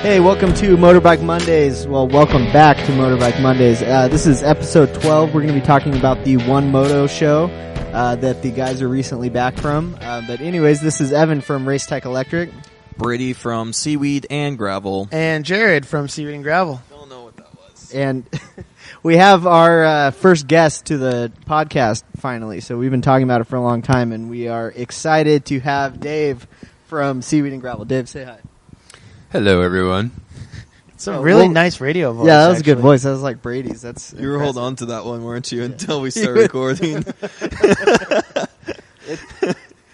Hey, welcome to Motorbike Mondays. Well, welcome back to Motorbike Mondays. This is episode 12. We're going to be talking about the One Moto show that the guys are recently back from. But anyways, this is Evan from Race Tech Electric. Brady from Seaweed and Gravel. And Jared from Seaweed and Gravel. Don't know what that was. And we have our first guest to the podcast finally. So we've been talking about it for a long time, and we are excited to have Dave from Seaweed and Gravel. Dave, say hi. Hello, everyone. It's a really nice radio voice. Yeah, that was a good voice. That was like Brady's. That's You were holding on to that one, weren't you, until we start recording?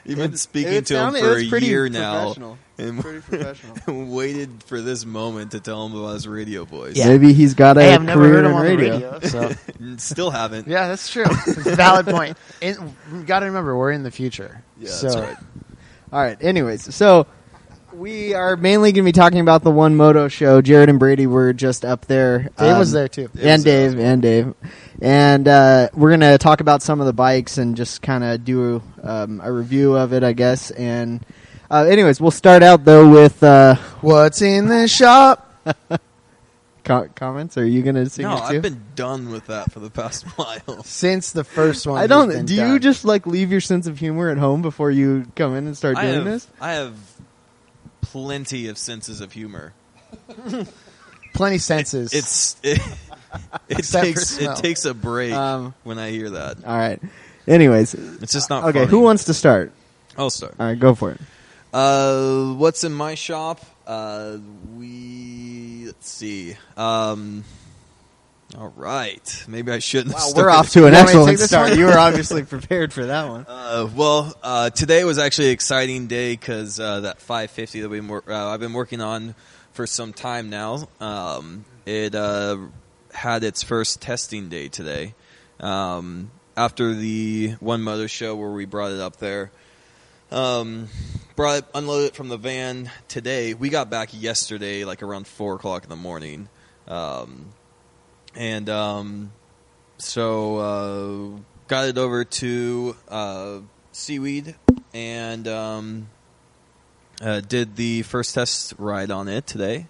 You've been speaking to him for a year now. And pretty professional. waited for this moment to tell him about his radio voice. Yeah. Maybe he's got a I've never career heard him in on radio. the radio. So. Still haven't. Yeah, that's true. It's a valid point. We got to remember, we're in the future. Yeah, so. that's right. All right. Anyways, so we are mainly going to be talking about the One Moto show. Jared and Brady were just up there. Dave was there too. And Dave. And we're going to talk about some of the bikes and just kind of do a review of it, I guess. And anyways, we'll start out, though, with... What's in the shop? Comments? Are you going to sing No, it too? I've been done with that for the past while. Since the first one. I don't... Do you just like leave your sense of humor at home before you come in and start doing this? I have plenty of senses of humor. Plenty senses. It Except for smell. takes a break when I hear that. All right. Anyways. It's just not okay, funny. who wants to start? I'll start. All right, go for it. What's in my shop? Let's see. All right. Maybe I shouldn't. Wow, have we're started. off to an You want me to excellent take this start. one? You were obviously prepared for that one. Well, today was actually an exciting day because that 550 that I've been working on for some time now. It had its first testing day today. After the One Moto show where we brought it up there, unloaded it from the van today. We got back yesterday, like around 4 o'clock in the morning. So got it over to Seaweed and did the first test ride on it today.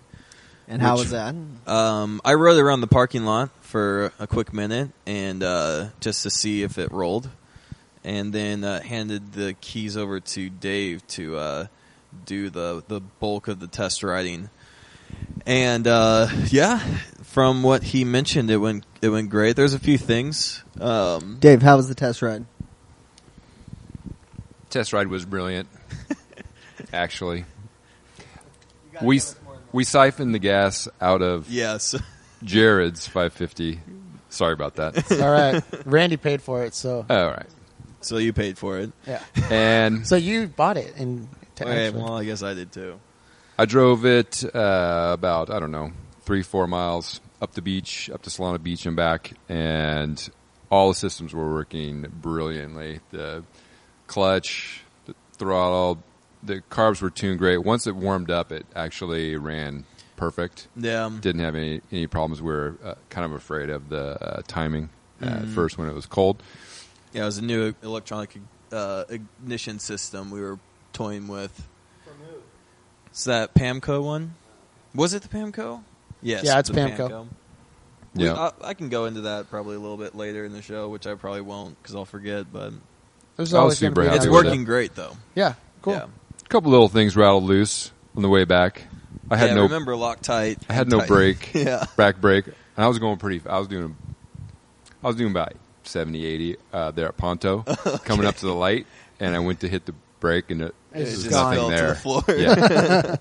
And how was that? I rode around the parking lot for a quick minute and just to see if it rolled, and then handed the keys over to Dave to do the bulk of the test riding. And yeah, from what he mentioned, it went great. There's a few things. Dave, how was the test ride? Test ride was brilliant. Actually, we siphoned the gas out of Yes. Jared's 550. Sorry about that. It's all right. Randy paid for it, so. All right, So you paid for it. Yeah. and So you bought it. Okay, well, I guess I did too. I drove it about 3-4 miles up the beach, up to Solana Beach and back, and all the systems were working brilliantly. The clutch, the throttle, the carbs were tuned great. Once it warmed up, it actually ran perfect. Yeah. Didn't have any problems. We were kind of afraid of the timing at first when it was cold. Yeah, it was a new electronic ignition system we were toying with. From who? Is that Pamco one? Was it the Pamco? Yes. Yeah, it's the Pamco. Yeah. I can go into that probably a little bit later in the show, which I probably won't because I'll forget. But There's I was always gonna super be happy it's another with show. working great, though. Yeah, cool. Yeah. A couple little things rattled loose on the way back. I had no remember Loctite. I had no tight. brake. Yeah. Back brake. And I was going I was doing about 70, 80 there at Ponto, coming up to the light, and I went to hit the brake, and It's there's just nothing fell to there. the floor. Yeah.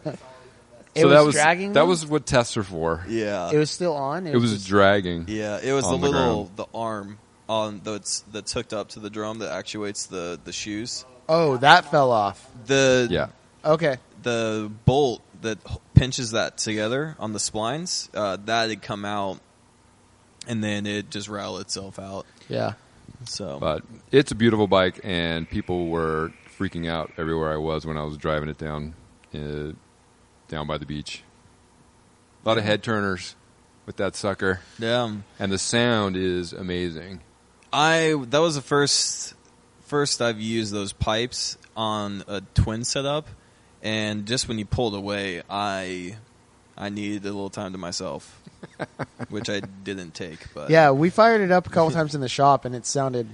It was dragging. That was what tests are for. Yeah. It was still on. It was just- dragging. Yeah, it was on the the little ground. the arm on that's hooked up to the drum that actuates the shoes. Oh, that fell off. Yeah. Okay. The bolt that pinches that together on the splines, that had come out, and then it just rattled itself out. Yeah. So, But it's a beautiful bike, and people were freaking out everywhere I was when I was driving it down by the beach. A lot of head turners with that sucker. yeah, And the sound is amazing. that was the first I've used those pipes on a twin setup, and just when you pulled away, I I needed a little time to myself, which I didn't take. But Yeah, we fired it up a couple times in the shop, and it sounded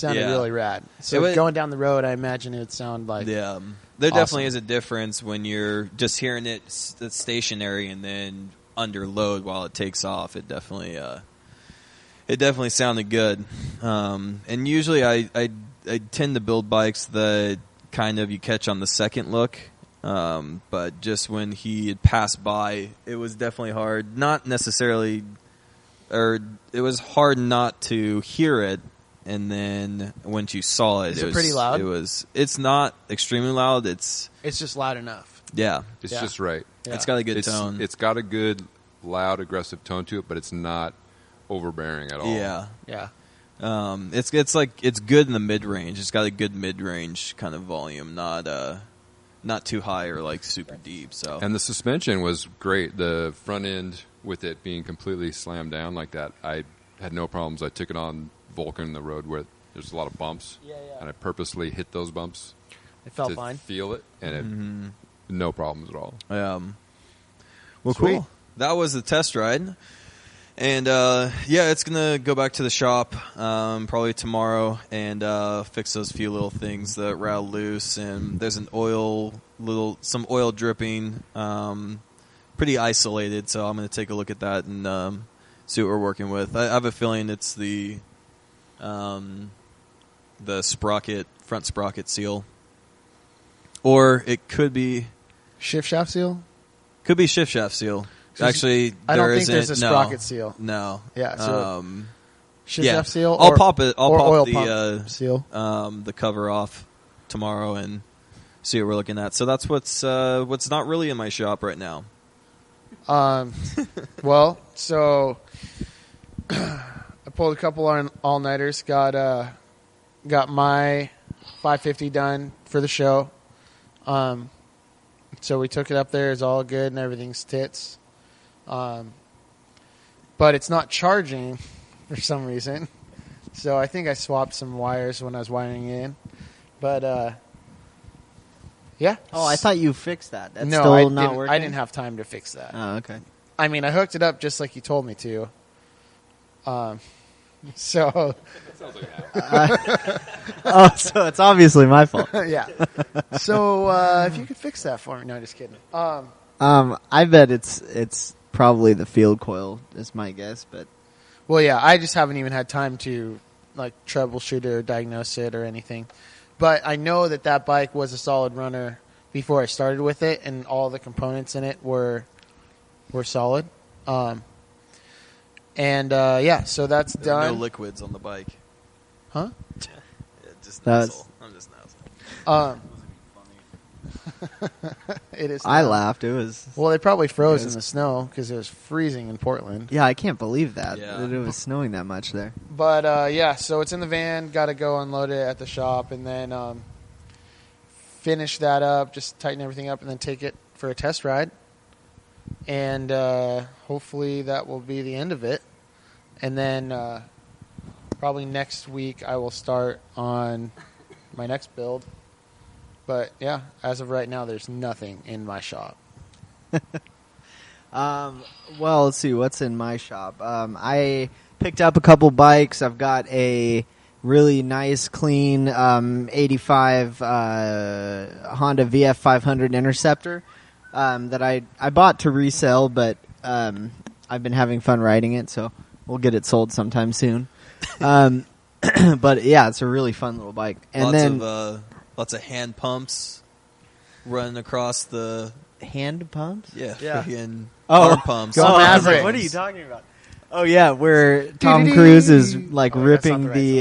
Yeah. really rad. So going down the road, I imagine it would sound like yeah, there definitely is a difference when you're just hearing it stationary and then under load while it takes off. It definitely sounded good. And usually I tend to build bikes that kind of you catch on the second look. But just when he had passed by, it was definitely hard. Not necessarily, or it was hard not to hear it. And then once you saw it, Is it pretty loud? It's not extremely loud. It's just loud enough. yeah. It's Yeah. just right. Yeah. It's got a good tone. It's got a good, loud, aggressive tone to it, but it's not overbearing at all. Yeah. Yeah. It's good in the mid range. It's got a good mid range kind of volume, not too high or like super deep. So And the suspension was great. The front end with it being completely slammed down like that, I had no problems. I took it on Vulcan, the road where there's a lot of bumps, and I purposely hit those bumps It felt to fine. feel it, and no problems at all. well, Sweet. cool. That was the test ride. And it's gonna go back to the shop probably tomorrow and fix those few little things that rattled loose. And there's some oil dripping, pretty isolated. So I'm gonna take a look at that and see what we're working with. I have a feeling it's the front sprocket seal, or it could be Shift shaft seal? shift shaft seal. Actually, I don't think isn't. there's a sprocket seal. No. Yeah, so shift yeah. shaft seal. I'll or, pop it. I'll or pop oil the pump seal. the cover off tomorrow and see what we're looking at. So that's what's not really in my shop right now. Well, so I pulled a couple all-nighters. Got my 550 done for the show. So we took it up there. It's all good and everything's tits. But it's not charging for some reason. So I think I swapped some wires when I was wiring in. But yeah. Oh, I thought you fixed that. That's no, still not working? I didn't have time to fix that. Oh, okay. I mean, I hooked it up just like you told me to. So Oh, so it's obviously my fault. yeah. So if you could fix that for me. No, just kidding. I bet it's probably the field coil is my guess, but Well, yeah, I just haven't even had time to like troubleshoot it or diagnose it or anything. But I know that bike was a solid runner before I started with it, and all the components in it were solid. So that's There's done. no liquids on the bike. Huh? Yeah, just That's- nozzle. I'm just nozzle. It is. I now. laughed. It was Well, they probably froze It was- in the snow because it was freezing in Portland. yeah. I can't believe that Yeah. it was snowing that much there. But so it's in the van. Got to go unload it at the shop, and then finish that up. Just tighten everything up, and then take it for a test ride. And hopefully that will be the end of it. And then probably next week I will start on my next build. But yeah, as of right now, there's nothing in my shop. Well, let's see what's in my shop. I picked up a couple bikes. I've got a really nice, clean 85 Honda VF500 Interceptor that I bought to resell, but I've been having fun riding it, so we'll get it sold sometime soon. But yeah, it's a really fun little bike. And Lots of hand pumps running across the hand pumps. Yeah. freaking Oh, arm pumps. Go I was like, Mavericks. what are you talking about? Oh yeah, where Tom Cruise is like Oh, that's ripping not the.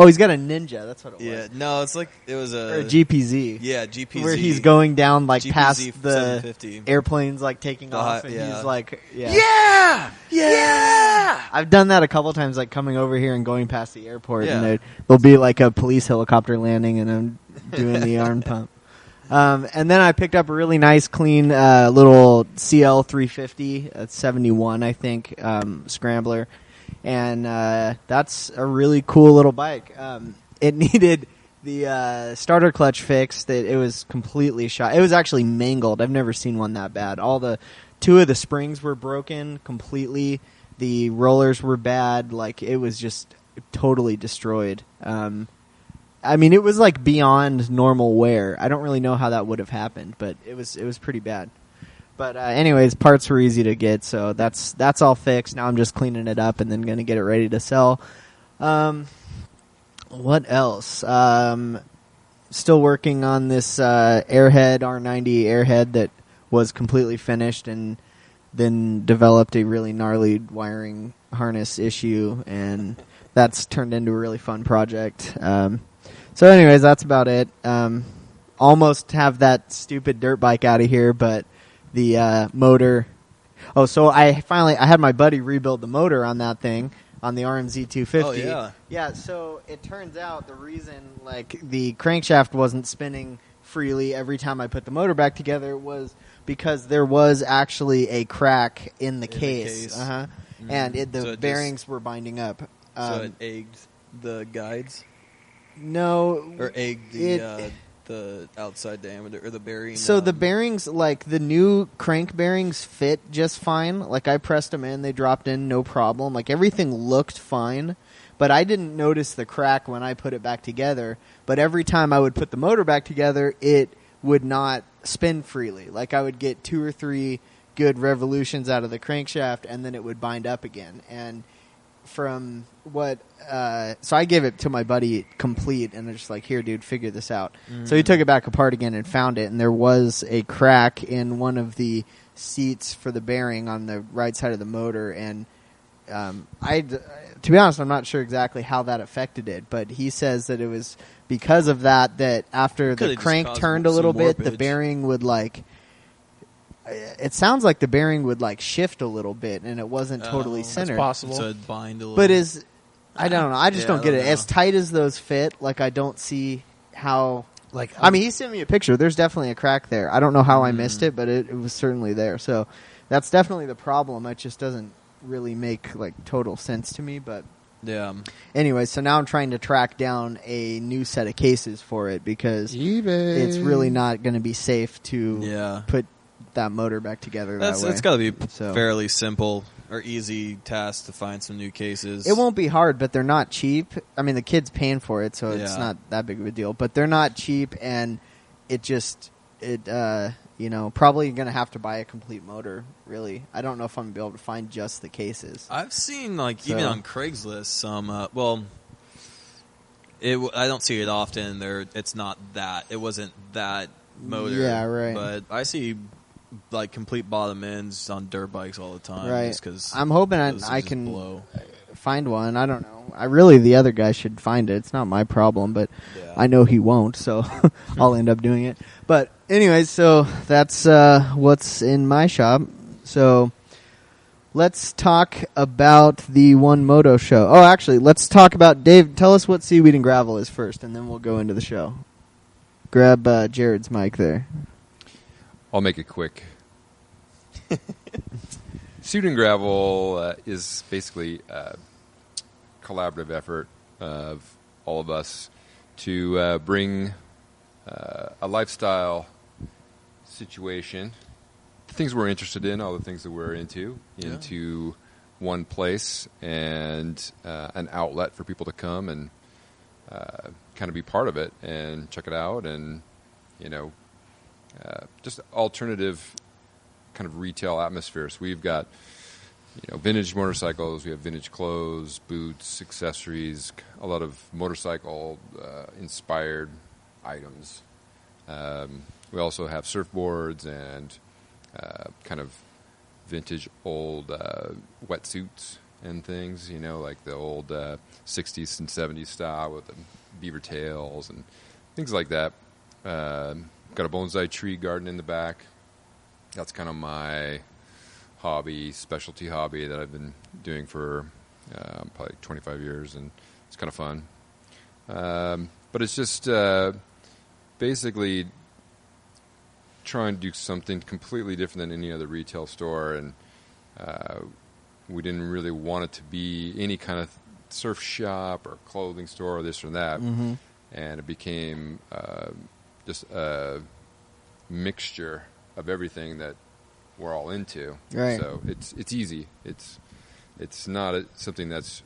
He's got a Ninja. That's what it was. Yeah, no, it's like it was Or a a GPZ. yeah GPZ Where he's going down like GPZ past the 750. airplanes, like taking The off, high- and yeah. he's like, Yeah. I've done that a couple times, like coming over here and going past the airport, Yeah. and there'll be like a police helicopter landing, and I'm doing the arm pump. And then I picked up a really nice, clean little CL 350, 71, I think, scrambler, and that's a really cool little bike. It needed the starter clutch fixed. It was completely shot. It was actually mangled. I've never seen one that bad. Two of the springs were broken completely. The rollers were bad. Like, it was just totally destroyed. I mean, it was like beyond normal wear. I don't really know how that would have happened, but it was pretty bad. But anyways, parts were easy to get, so that's all fixed. Now I'm just cleaning it up and then going to get it ready to sell. What else? Still working on this Airhead R90 Airhead that was completely finished and then developed a really gnarly wiring harness issue, and that's turned into a really fun project. So anyways, that's about it. Almost have that stupid dirt bike out of here, but the motor... Oh, so I had my buddy rebuild the motor on that thing, on the RMZ 250. Oh, yeah. Yeah, so it turns out the reason, like, the crankshaft wasn't spinning freely every time I put the motor back together was because there was actually a crack in the case. Uh-huh. Mm-hmm. And the bearings were binding up. So it egged the guides? No. Or egged the outside diameter, or the bearing? So the bearings, like, the new crank bearings fit just fine. Like, I pressed them in, they dropped in, no problem. Like, everything looked fine. But I didn't notice the crack when I put it back together. But every time I would put the motor back together, it would not spin freely. Like, I would get 2 or 3 good revolutions out of the crankshaft, and then it would bind up again. And from what... so I gave it to my buddy complete, and they're just like, here, dude, figure this out. Mm. So he took it back apart again and found it, and there was a crack in one of the seats for the bearing on the right side of the motor, and to be honest, I'm not sure exactly how that affected it, but he says that it was because of that after the crank turned a little bit, the bearing would, like... It sounds like the bearing would, like, shift a little bit, and it wasn't totally centered. That's possible. So it'd bind a little. But I don't know. I just don't get it. As tight as those fit, like, I don't see how... Like, I mean, he sent me a picture. There's definitely a crack there. I don't know how I missed it, but it was certainly there. So that's definitely the problem. It just doesn't really make, like, total sense to me, but... Yeah. Anyway, so now I'm trying to track down a new set of cases for it because eBay. It's really not going to be safe to put that motor back together that way. It's got to be fairly simple or easy task to find some new cases. It won't be hard, but they're not cheap. I mean, the kid's paying for it, so it's not that big of a deal. But they're not cheap, and probably going to have to buy a complete motor, really. I don't know if I'm going to be able to find just the cases. I've seen, like, even on Craigslist, some, I don't see it often. It wasn't that motor. Yeah, right. But I see, like, complete bottom ends on dirt bikes all the time. Right. Just 'cause I'm hoping I can find one. I don't know. The other guy should find it. It's not my problem, but I know he won't, so I'll end up doing it. But anyways, so that's what's in my shop. So let's talk about the One Moto show. Oh, actually, let's talk about Dave. Tell us what Seaweed and Gravel is first, and then we'll go into the show. Grab Jared's mic there. I'll make it quick. Seaweed and Gravel is basically a collaborative effort of all of us to bring a lifestyle situation, the things we're interested in, all the things that we're into one place, and an outlet for people to come and kind of be part of it and check it out, and just alternative kind of retail atmosphere. So we've got vintage motorcycles, we have vintage clothes, boots, accessories, a lot of motorcycle inspired items. We also have surfboards and kind of vintage old wetsuits and things, like the old 60s and 70s style with the beaver tails and things like that. Got a bonsai tree garden in the back. That's kind of my specialty hobby that I've been doing for probably 25 years, and it's kind of fun. But it's just basically trying to do something completely different than any other retail store, and we didn't really want it to be any kind of surf shop or clothing store or this or that. Mm-hmm. and it became just a mixture of everything that we're all into. Right. So it's easy. It's not something that's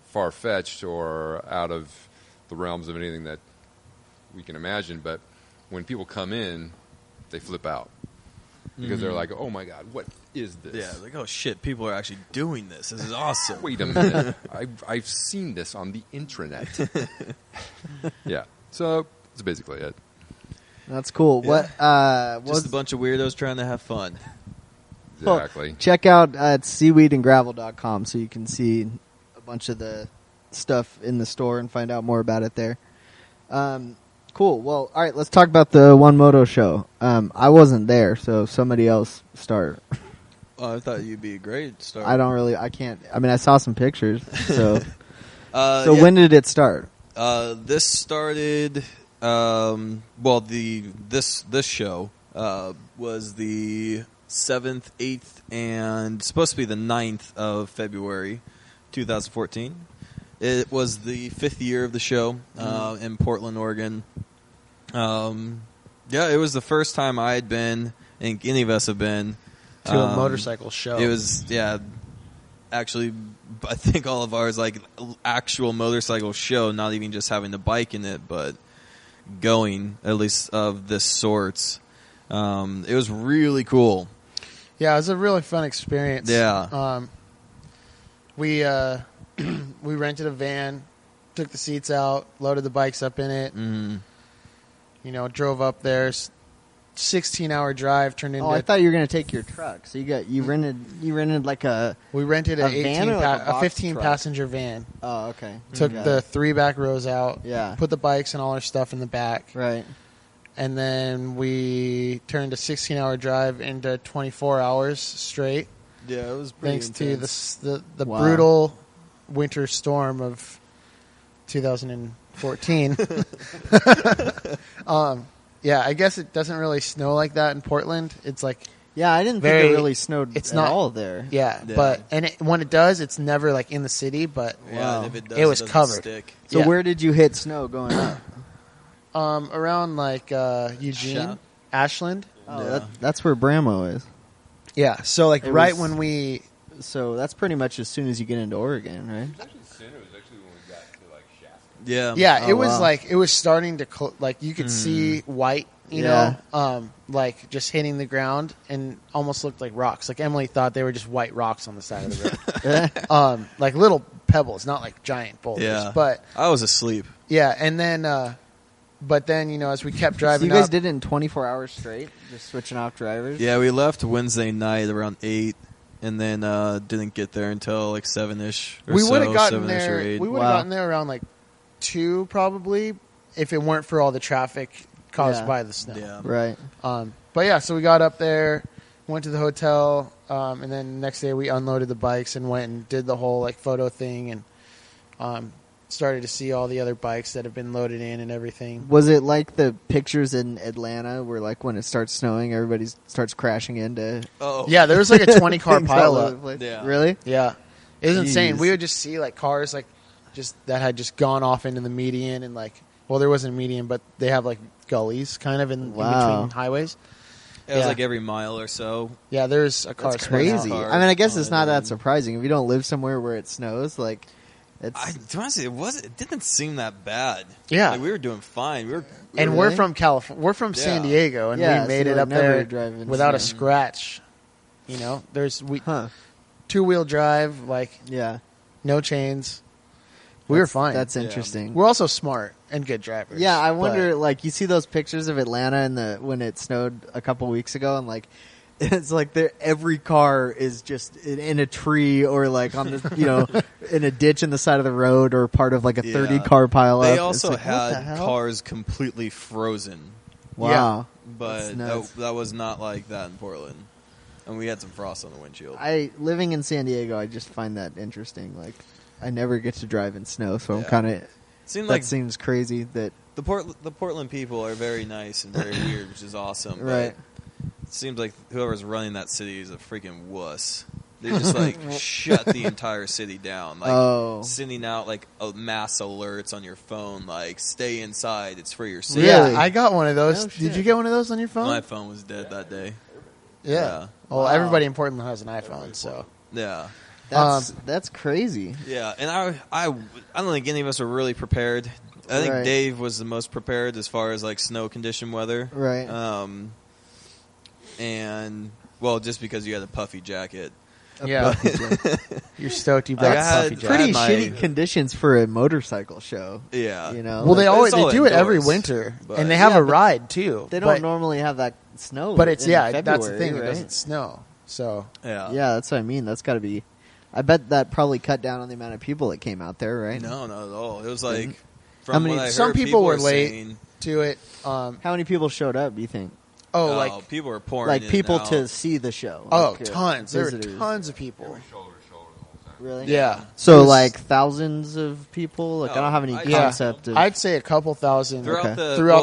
far-fetched or out of the realms of anything that we can imagine. But when people come in, they flip out because they're like, "Oh my God, what is this?" Yeah, like, oh shit, people are actually doing this. This is awesome. Wait a minute, I've seen this on the intranet. Yeah, so that's basically it. That's cool. Yeah. What? Just a bunch of weirdos trying to have fun. Exactly. Check out seaweedandgravel.com so you can see a bunch of the stuff in the store and find out more about it there. Cool. Well, all right, let's talk about the One Moto show. I wasn't there, so somebody else start. Oh, I thought you'd be a great start. I can't. I mean, I saw some pictures. So, yeah. When did it start? This started. This show was the 7th, 8th, and supposed to be the 9th of February, 2014. It was the 5th year of the show in Portland, Oregon. Yeah, it was the first time I had been, and any of us have been, to a motorcycle show. It was, actually, I think all of ours, like, actual motorcycle show, not even just having the bike in it, but going, at least of this sort. It was really cool. Yeah, it was a really fun experience. Yeah. We rented a van, took the seats out, loaded the bikes up in it. Drove up there. 16-hour drive turned into. Oh, I thought you were going to take your truck. So you rented like a. We rented a a van or like a 15-passenger van. Oh, okay. Took the 3 back rows out. Yeah. Put the bikes and all our stuff in the back. Right. And then we turned a 16-hour drive into 24 hours straight. Yeah, it was pretty thanks intense. to the Wow. brutal winter storm of 2014. Yeah, I guess it doesn't really snow like that in Portland. It's like Yeah, I didn't think it really snowed it's at not- all there. yeah, Yeah. but when it does, it's never like in the city, but Yeah, Wow. and if it does, It was doesn't covered. Stick. So Yeah. where did you hit snow going up? around like Eugene, Shout. Ashland. Oh, Yeah. that's where Bramo is. Yeah, so like It right was- when we So that's pretty much as soon as you get into Oregon, right? Actually, it was actually when we got to like Shasta. Yeah. Yeah, Oh, it was wow. like it was starting to like you could see white, you know, like just hitting the ground and almost looked like rocks. Like Emily thought they were just white rocks on the side of the road, like little pebbles, not like giant boulders. Yeah. But I was asleep. yeah, and then, but then as we kept So driving, you guys up, did it in 24 hours straight, just switching off drivers? Yeah, we left Wednesday night around 8, and then didn't get there until like 7-ish or we so. would have gotten 7-ish or there. 8. We would have gotten there around like 2 probably, if it weren't for all the traffic caused Yeah. by the snow. Yeah. Right. But yeah, so we got up there, went to the hotel, and then the next day we unloaded the bikes and went and did the whole like photo thing and started to see all the other bikes that have been loaded in and everything. Was it like the pictures in Atlanta where like when it starts snowing, everybody starts crashing into Oh. Yeah, there was like a 20-car things all over pileup. the place? Yeah. Really? Yeah, it was insane. Jeez. We would just see like cars like just that had just gone off into the median and like, well, there wasn't a median, but they have like gullies kind of in Wow. between highways. It was Yeah. like every mile or so. Yeah, there's a car. That's spun out. crazy. Cars I mean, I guess it's on not it. that surprising if you don't live somewhere where it snows. Like, it's To be honest, it didn't seem that bad. Yeah. Like, we were doing fine. We were And Really? we're from California. We're from San Yeah. Diego, and Yeah, we made so it we'd up never there drive in without a snow. scratch. There's huh? 2-wheel drive, like Yeah, no chains. We were fine. That's Yeah. interesting. We're also smart and good drivers. Yeah, I but- wonder. Like, you see those pictures of Atlanta when it snowed a couple weeks ago, and like, it's like every car is just in a tree or like on the in a ditch in the side of the road or part of like a Yeah. 30-car pileup. They It's also like, what the had hell? cars completely frozen, Wow. but That's nuts. that was not like that in Portland. And we had some frost on the windshield. Living in San Diego, I just find that interesting. Like, I never get to drive in snow, so I'm Yeah. kind of. Seemed That like seems crazy. That the Portland people are very nice and very weird, which is awesome. Right. But it seems like whoever's running that city is a freaking wuss. They just like shut the entire city down, like sending out like a mass alerts on your phone, like stay inside, it's for your safety. Yeah, I got one of those. No shit. Did you get one of those on your phone? My phone was dead that day. Yeah. Well, everybody in Portland has an iPhone, so Yeah. That's crazy. Yeah, and I don't think any of us were really prepared. I think Right. Dave was the most prepared as far as like snow condition weather. Right. And well, just because you had a puffy jacket. yeah. You're stoked you brought I had- puffy jacket. Pretty my- shitty conditions for a motorcycle show. Yeah. You know? Well, they But always it's all they do it every indoors, winter, but- and they have Yeah, a but ride too. They don't but, normally have that snow. but it's in that's the February, thing. It right? doesn't snow, so Yeah. Yeah, that's what I mean. That's got to be. I bet that probably cut down on the amount of people that came out there, right? No, not at all. It was like How from many- what I heard, some people were were late saying, to it. How many people showed up? Do you think? Like people were pouring Like in people and out. to see the show? oh, Like, tons. There were visitors. tons of people. Really? Yeah. So It was- like thousands of people. Like I don't have any Yeah. concept of. I'd say a couple thousand throughout Okay.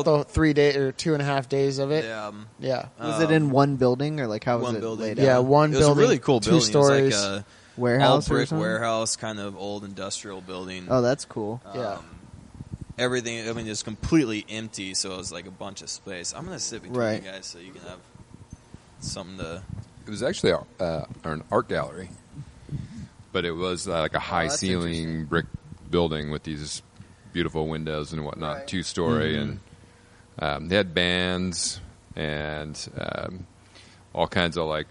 the 3 day or 2.5 days of it. Yeah. Yeah. was it in one building or like how was one it building. laid Yeah, out? one It was building. a really cool 2 building. stories. It was like a Warehouse all or brick something? warehouse, kind of old industrial building. Oh, that's cool. Yeah. Everything, I mean, it's completely empty, so it was like a bunch of space. I'm going to sit between Right. you guys so you can have something to... It was actually an art gallery, but it was like a high that's ceiling brick building with these beautiful windows and whatnot, Right. 2-story, Mm-hmm. and they had bands and all kinds of like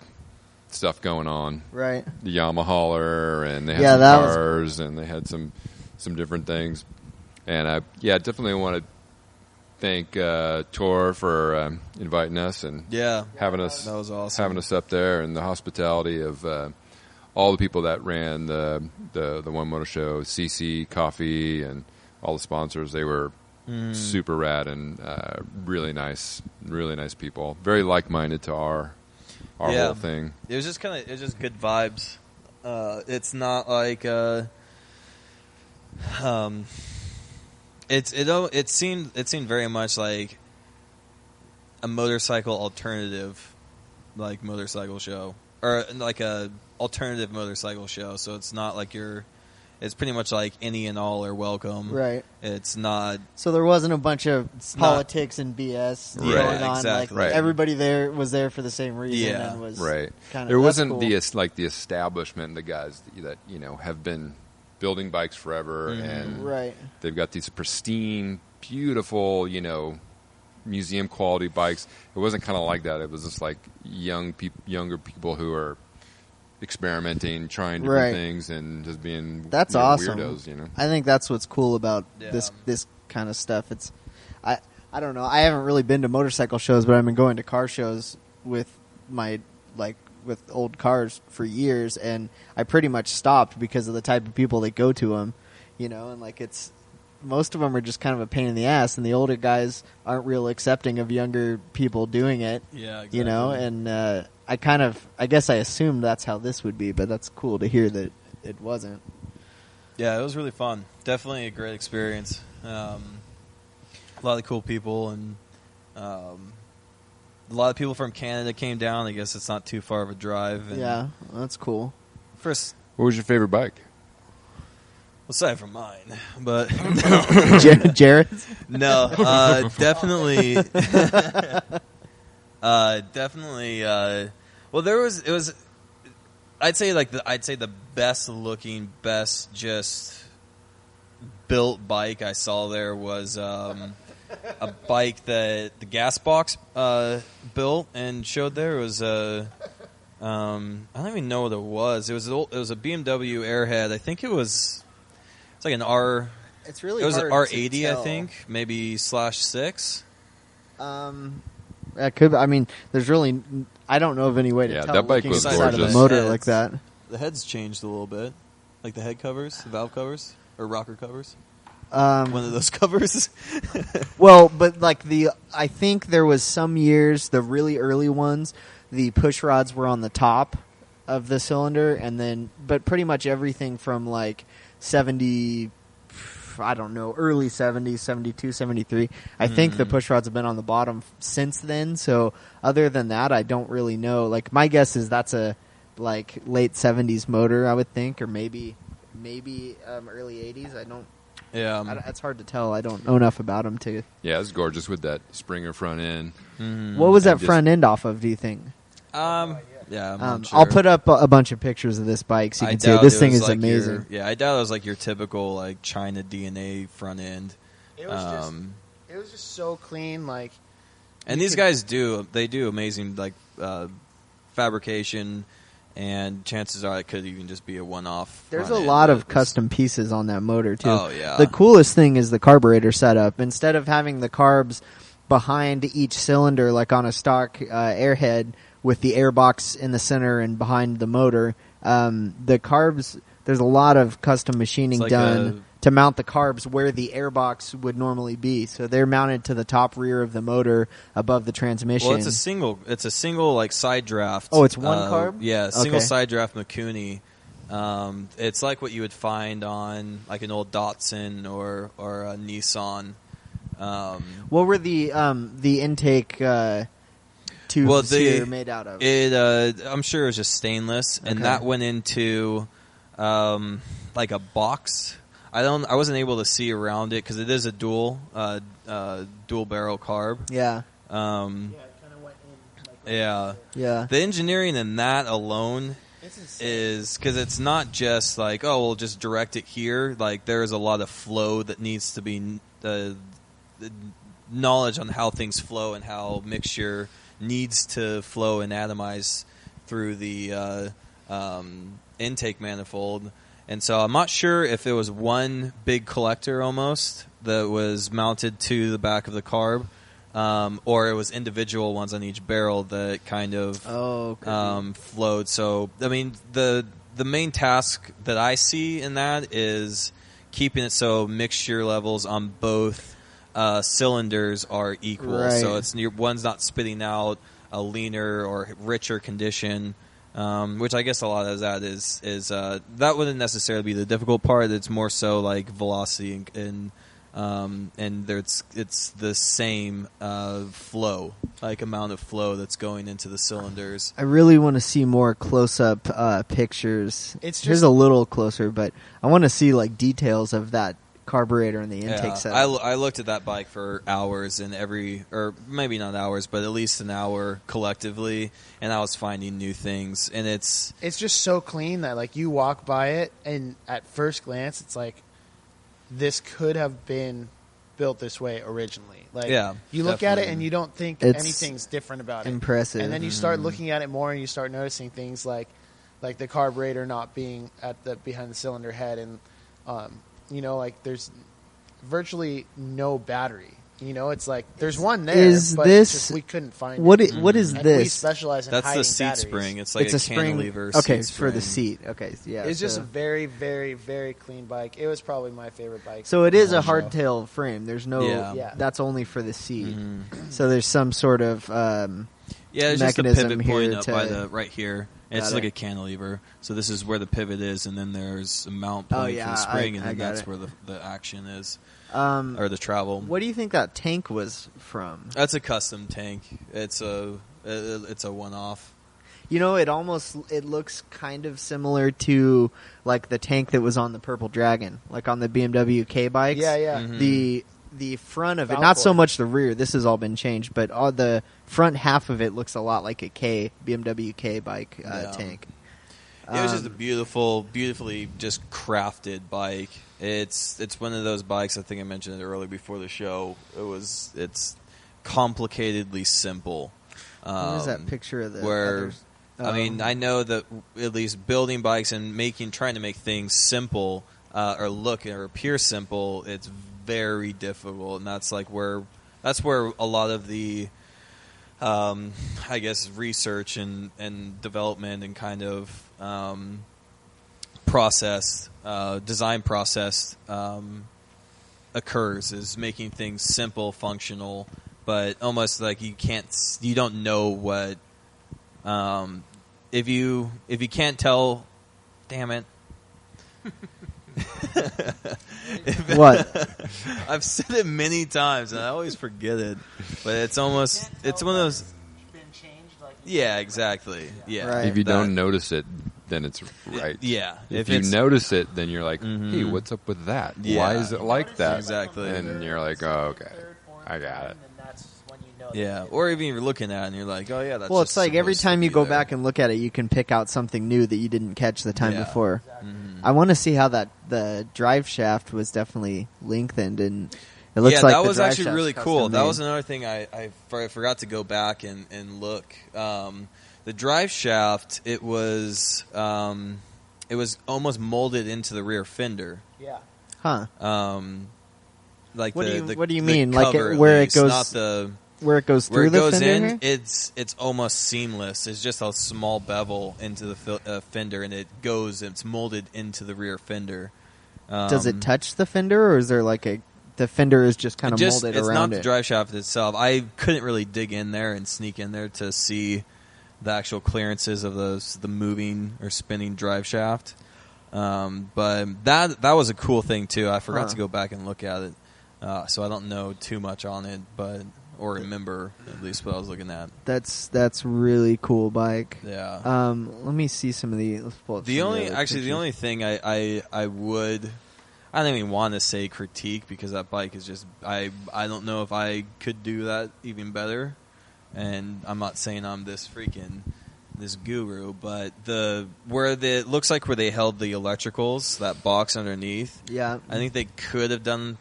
stuff going on. Right. The Yamaha, and they had Yeah, some that was- cars, and they had some different things. And I definitely want to thank Tor for inviting us and Yeah. having us That was awesome. having us up there, and the hospitality of all the people that ran the One Moto Show, CC Coffee, and all the sponsors. They were super rad and really nice people. Very like minded to our Yeah. whole thing. It was just good vibes. It's not like it seemed very much like a motorcycle alternative, like motorcycle show, or like a alternative motorcycle show. So it's not like it's pretty much like any and all are welcome. Right. It's not. So there wasn't a bunch of politics and BS Yeah, going on. exactly. Like Right. everybody there was there for the same reason. Yeah. And was Right. Kinda, There that's wasn't cool. the establishment, the guys that have been building bikes forever, and Right. they've got these pristine, beautiful, museum quality bikes. It wasn't kind of like that. It was just like younger people who are experimenting, trying different Right. things, and just being That's awesome. weirdos. I think that's what's cool about Yeah. this kind of stuff. It's I don't know. I haven't really been to motorcycle shows, but I've been going to car shows with with old cars for years, and I pretty much stopped because of the type of people that go to them, and like it's most of them are just kind of a pain in the ass, and the older guys aren't real accepting of younger people doing it. Yeah. Exactly. And I guess I assumed that's how this would be, but that's cool to hear that it wasn't. Yeah, it was really fun. Definitely a great experience. A lot of cool people, and a lot of people from Canada came down. I guess it's not too far of a drive. And Yeah, that's cool. First, What was your favorite bike? aside from mine, but Jared? no, definitely, definitely. Well, it was. I'd say the best looking, best just built bike I saw there was a bike that the Gas Box built and showed there. It was I don't even know what it was. It was a BMW Airhead. I think it's like an R. It's really It was an hard to R80, tell. I think, maybe /6. That could. I mean, there's really. I don't know of any way to Yeah, tell. that bike looking was inside of a gorgeous. motor Heads. like that. The head's changed a little bit, like the head covers, the valve covers, or rocker covers. One of those covers. Well, but like I think there was some years, the really early ones, the push rods were on the top of the cylinder, and then, but pretty much everything from like 70, I don't know, early 70s, 72, 73. I think the push rods have been on the bottom since then. So other than that, I don't really know. Like my guess is that's a like late 70s motor, I would think, or maybe early 80s. I don't. Yeah, It's hard to tell. I don't know enough about them to. Yeah, it's gorgeous with that Springer front end. What was that And just- front end off of? Do you think? yeah. I'm not sure. I'll put up a bunch of pictures of this bike so you I can see it. doubt This it thing was is like amazing. I doubt it was like your typical like China DNA front end. It was just so clean. Like, And these guys do amazing like fabrication, and chances are it could even just be a one-off. There's a front end, lot but of custom pieces on that motor too. Oh yeah. The coolest thing is the carburetor setup. Instead of having the carbs behind each cylinder like on a stock airhead with the airbox in the center and behind the motor, the carbs, there's a lot of custom machining It's like done to mount the carbs where the airbox would normally be. So they're mounted to the top rear of the motor above the transmission. Well, it's a single like side draft. Oh, it's one carb? Yeah, single Okay. side draft Mikuni. It's like what you would find on like an old Datsun or a Nissan. What were the intake tubes here made out of? I'm sure it was just stainless, and Okay. that went into like a box. I wasn't able to see around it because it is a dual barrel carb. Yeah. it kind of went in. Yeah. Yeah. The engineering in that alone It's insane. is because it's not just like, oh, we'll just direct it here. Like there's a lot of flow that needs to be the knowledge on how things flow and how mixture needs to flow and atomize through the intake manifold. And so I'm not sure if it was one big collector almost that was mounted to the back of the carb, or it was individual ones on each barrel that kind of flowed. So, I mean, the main task that I see in that is keeping it so mixture levels on both cylinders are equal. Right. So one's not spitting out a leaner or richer condition. Which I guess a lot of that is that wouldn't necessarily be the difficult part. It's more so like velocity and it's the same flow, like amount of flow that's going into the cylinders. I really want to see more close-up pictures. It's Here's just- a little closer, but I want to see like details of that carburetor and the intake Yeah, setup. I looked at that bike for hours and or maybe not hours, but at least an hour collectively, and I was finding new things. And it's just so clean that like you walk by it and at first glance it's like this could have been built this way originally. Like Yeah, you look at it definitely. and you don't think It's anything's different about it. impressive. And then you start looking at it more and you start noticing things like the carburetor not being at the behind the cylinder head, and like there's virtually no battery. It's like there's one there, Is but this- just we couldn't find what it. what is And we this? specialize in that's hiding the seat batteries. spring. It's like It's a a spring. cantilever. Okay, seat for the spring. seat. Okay, yeah. It's just so, a very, very, very clean bike. It was probably my favorite bike. so it is on a the show. hardtail frame. There's no. Yeah. That's only for the seat. Mhm. So there's some sort of. Yeah, it's just a mechanism pivot here point up by to- the right here. And it's Got like it. a cantilever. So this is where the pivot is, and then there's a mount Oh, point yeah, for the spring, and I then got that's it. where the action is, Um, or the travel. what do you think that tank was from? That's a custom tank. It's a one-off. It looks kind of similar to like the tank that was on the Purple Dragon, like on the BMW K bikes. Yeah, yeah. Mhm. The front of it, Valve not so core. much the rear. This has all been changed, but all the front half of it looks a lot like a BMW K bike Yeah. tank. It was just a Um, beautifully just crafted bike. It's one of those bikes. I think I mentioned it earlier before the show. It's complicatedly simple. What is that picture of the where others? I mean, I know that at least building bikes and trying to make things simple or look or appear simple, it's very difficult, and that's where a lot of the I guess research and development and kind of design process occurs, is making things simple, functional, but almost like you don't know what if you can't tell, damn it. What? I've said it many times and I always forget it, but it's one of those. Been changed, like Yeah, exactly. Yeah. Right. If you don't notice it, then it's right. Yeah. If you notice it, then you're like, hey, what's up with that? Yeah. Why is it like that? Exactly. And you're like, oh, okay, I got it. Yeah, or even you're looking at it and you're like, oh yeah, that's Well, just it's like every supposed to time you be go there. back and look at it, you can pick out something new that you didn't catch the time Yeah. before. Mhm. I want to see how the drive shaft was definitely lengthened, and it looks like that the was drive actually shaft's really custom cool. That made. was another thing I forgot to go back and look. The drive shaft, it was almost molded into the rear fender. Yeah. Huh? Like What the, do you- the what do you the mean? Like cover, it- where it at least, goes- not the Where it goes where through it the goes fender in. here? It's almost seamless. It's just a small bevel into the fender, and it's molded into the rear fender. Does it touch the fender, or is there like the fender is just kind of molded it's around not the it? drive shaft itself. I couldn't really dig in there and sneak in there to see the actual clearances of the moving or spinning drive shaft. But that was a cool thing too. I forgot to go back and look at it, so I don't know too much on it, or remember at least what I was looking at. That's really cool bike. Yeah. Let me see some of the. Let's pull up The some of only other actually the pictures. only thing I don't even want to say critique, because that bike is just I don't know if I could do that even better, and I'm not saying I'm this guru, but it looks like where they held the electricals, that box underneath, Yeah. I think they could have done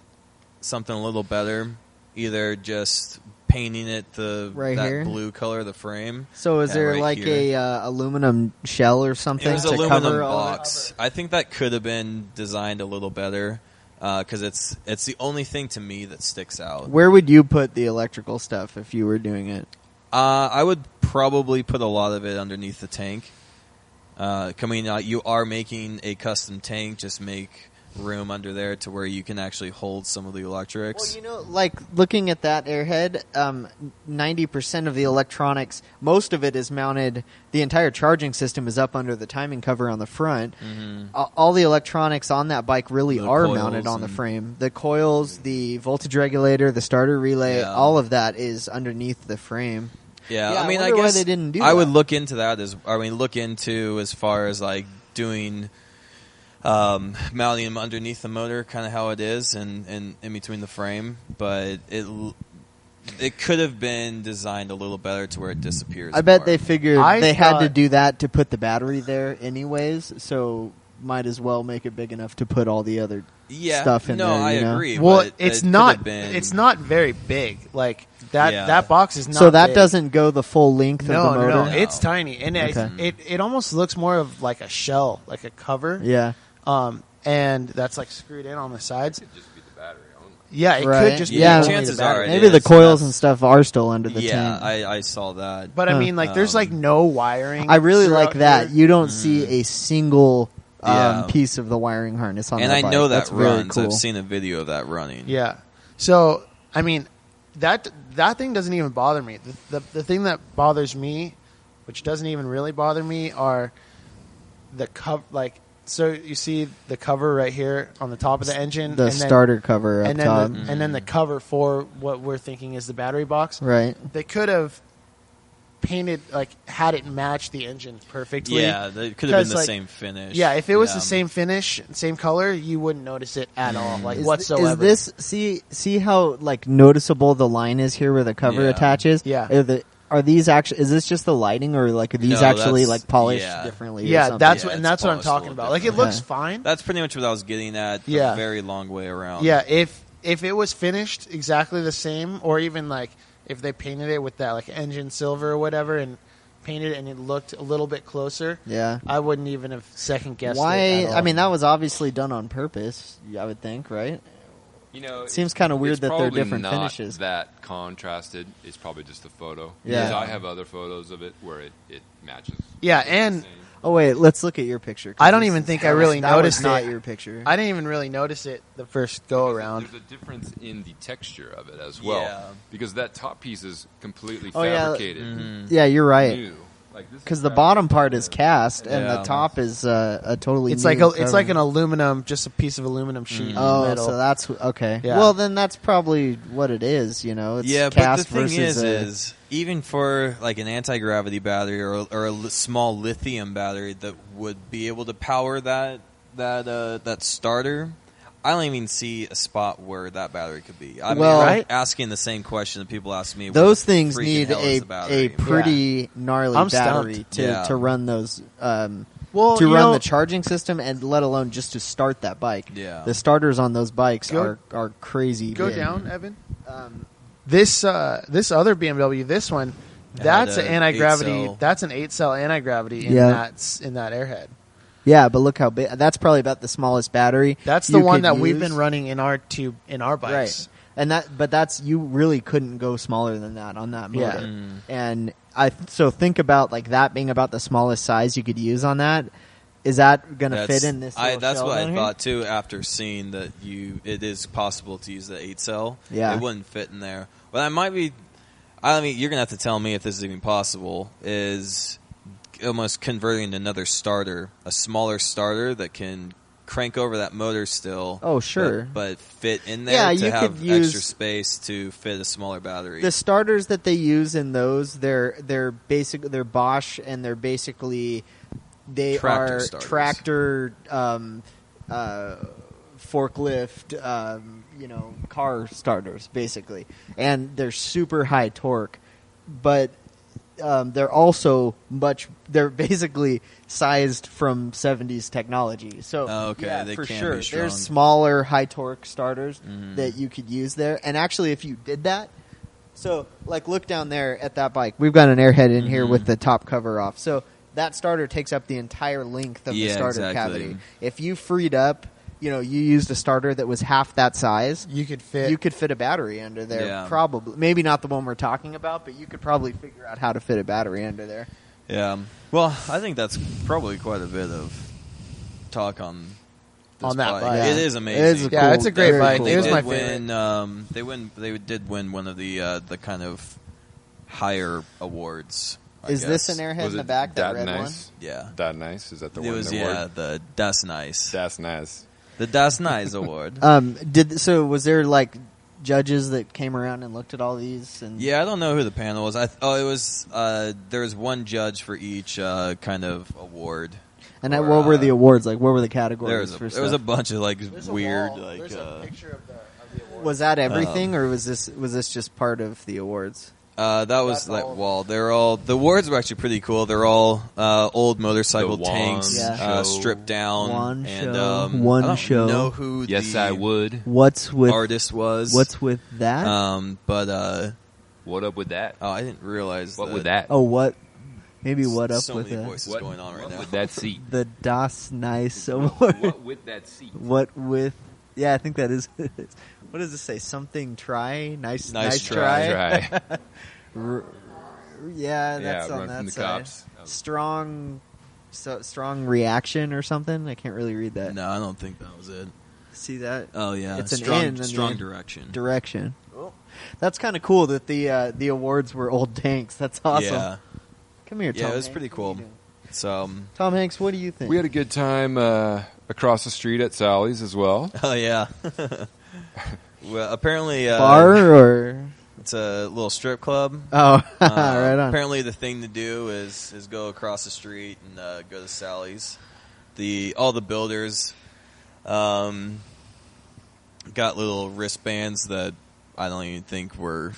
something a little better, either just painting it Right that here? blue color of the frame. So is Yeah, there right like here. a aluminum shell or something It was to aluminum cover all that? box. I think that could have been designed a little better, because it's the only thing to me that sticks out. Where would you put the electrical stuff if you were doing it? I would probably put a lot of it underneath the tank. You are making a custom tank. Just make room under there to where you can actually hold some of the electrics. Well, you know, like looking at that airhead, 90% of the electronics, most of it is mounted. The entire charging system is up under the timing cover on the front. Mhm. All the electronics on that bike really The are coils mounted on the and- frame. The coils, the voltage regulator, the starter relay, Yeah. all of that is underneath the frame. Yeah, Yeah, I mean, I I wonder why guess they didn't do I would that. look into that as far as like doing mounting them underneath the motor, kind of how it is, and in between the frame. But it could have been designed a little better to where it disappears. I bet more. they figured I they had to thought- do that to put the battery there anyways, so might as well make it big enough to put all the other stuff in no, there. I you know? agree. Well, but it's it could not. have been- It's not very big. Like that. Yeah. That box is not. So that big. doesn't go the full length No, of the no, motor? no. It's tiny, and Okay. it almost looks more of like a shell, like a cover. Yeah. And that's like screwed in on the sides. It could just be the battery only. Yeah, it Right. could just Yeah, be only chances the battery. are it Maybe is, the coils and and stuff are still under the yeah, tank. I saw that. But I Huh. mean, like, there's like no wiring. I really like throughout that. here. You don't see a single Yeah. piece of the wiring harness on And that I bike. know that That's really runs. cool. I've seen a video of that running. Yeah. So I mean, that thing doesn't even bother me. The thing that bothers me, which doesn't even really bother me, are the cover. Like, so you see the cover right here on the top of the engine, The and then, starter cover up and then top. and then the cover for what we're thinking is the battery box. Right. They could have painted, like, had it match the engine perfectly. Yeah, it could have been 'Cause, the like, same finish. Yeah, if it was Yeah. the same finish, same color, you wouldn't notice it at all, like Is whatsoever. this see how like noticeable the line is here where the cover Yeah. attaches? Yeah. Are these actually? Is this just the lighting, or like are these No, actually that's- like polished yeah. differently? or Yeah, something? that's Yeah, what, and it's that's what I'm polished a talking little about. Like, it different. looks fine. That's pretty much what I was getting at. Yeah. A very long way around. Yeah, if it was finished exactly the same, or even like if they painted it with that like engine silver or whatever, and painted it and it looked a little bit closer, Yeah. I wouldn't even have second guessed. Why? It at all. I mean, that was obviously done on purpose. I would think, right? You know, It seems kinda weird it's that they're probably different not finishes. That contrasted. It's probably just the photo. Yeah. Because I have other photos of it where it matches. Yeah, and Same. Oh wait, let's look at your picture. 'cause I don't this even is- think that I was- really that was noticed not it. your picture. I didn't even really notice it the first go around. There's a difference in the texture of it as well. Yeah. Because that top piece is completely Oh, yeah. fabricated. Mhm. Yeah, you're right. New. Like this because is the cast, bottom part is cast and Yeah. the top is a totally. It's new like cover. it's like an aluminum, just a piece of aluminum sheet. Oh, metal. so that's okay. Yeah. Well, then that's probably what it is. You know, it's Yeah, but the cast thing versus is even for like an anti-gravity battery or small lithium battery that would be able to power that starter, I don't even see a spot where that battery could be. I mean, Well- I'm Right? asking the same question that people ask me. those where the things freaking need hell is the a battery? pretty gnarly I'm battery stumped. to Yeah. to run those. Well, To you run know, the charging system and let alone just to start that bike. Yeah. The starters on those bikes Go- are crazy. go big. down, Evan. This other BMW, this one, It that's had an a anti-gravity. 8-cell. That's an 8-cell anti-gravity in Yeah. that airhead. Yeah, but look how big. That's probably about the smallest battery. That's the you one could that we've use. been running in our bikes. Right. And that's you really couldn't go smaller than that on that motor. Yeah. And so think about like that being about the smallest size you could use on that. Is that going to fit in this? Little That's shell what down I here? thought too. After seeing that it is possible to use the 8-cell. Yeah. It wouldn't fit in there. But I might be. I mean, you're gonna have to tell me if this is even possible. Is almost converting another starter, a smaller starter that can crank over that motor still. Oh, sure. but fit in there Yeah, to you have could use- extra space to fit a smaller battery. The starters that they use in those, they're Bosch, and they're basically Tractor starters. tractor forklift, car starters basically, and they're super high torque, but they're also they're basically sized from 70s technology. So Oh, okay, yeah, they for can sure, be strong. there's smaller high torque starters Mhm. that you could use there. And actually, if you did that, so like look down there at that bike. We've got an airhead in here Mhm. with the top cover off. So that starter takes up the entire length of the Yeah, starter exactly. cavity. If you freed up, you used a starter that was half that size, You could fit. you could fit a battery under there. Yeah. Probably, maybe not the one we're talking about, but you could probably figure out how to fit a battery under there. Yeah. Well, I think that's probably quite a bit of talk on this On that bike. Yeah. It is amazing. It is a Yeah, cool- it's a great very bike. cool It was They my did win. They did win one of the kind of higher awards. I Is this guess. an airhead Was in the it back? That that red one? nice? Yeah. That nice? Is that the It one? was the award? the Das Nice. That's nice. The Das Nice award. Was there like judges that came around and looked at all these? And Yeah, I don't know who the panel was. It was there was one judge for each kind of award. And Or, what were the awards? Like, what were the categories There for was a stuff? bunch of like There's a weird wall. like There's a picture of the award. Was that everything, or was this just part of the awards? that was That's like all of wall. They're all the awards were actually pretty cool. They're all old motorcycle The one tanks show. stripped down. One and, show. I don't know who Yes, the I would. What's with artist was. What's with that? But What up with that? I didn't realize What with that? Oh, what? Maybe what up so with many that? voices What, going on right what now. with that seat? The Das Nice Award. What with that seat? What with? Yeah, I think that is. What does it say? Something try? Nice try. Try. R- yeah, that's Yeah, on run that from the side. cops. Strong reaction or something. I can't really read that. No, I don't think that was it. See that? Oh yeah, It's an strong, N in the strong end. direction. Direction. That's kind of cool that the awards were old tanks. That's awesome. Yeah, Come here, Tom. Yeah, it was Hanks. pretty What are cool. you doing? so Tom Hanks, what do you think? We had a good time across the street at Sally's as well. oh yeah. Well, apparently bar or it's a little strip club. oh, right on. Apparently, the thing to do is go across the street and go to Sally's. All the builders got little wristbands that I don't even think were.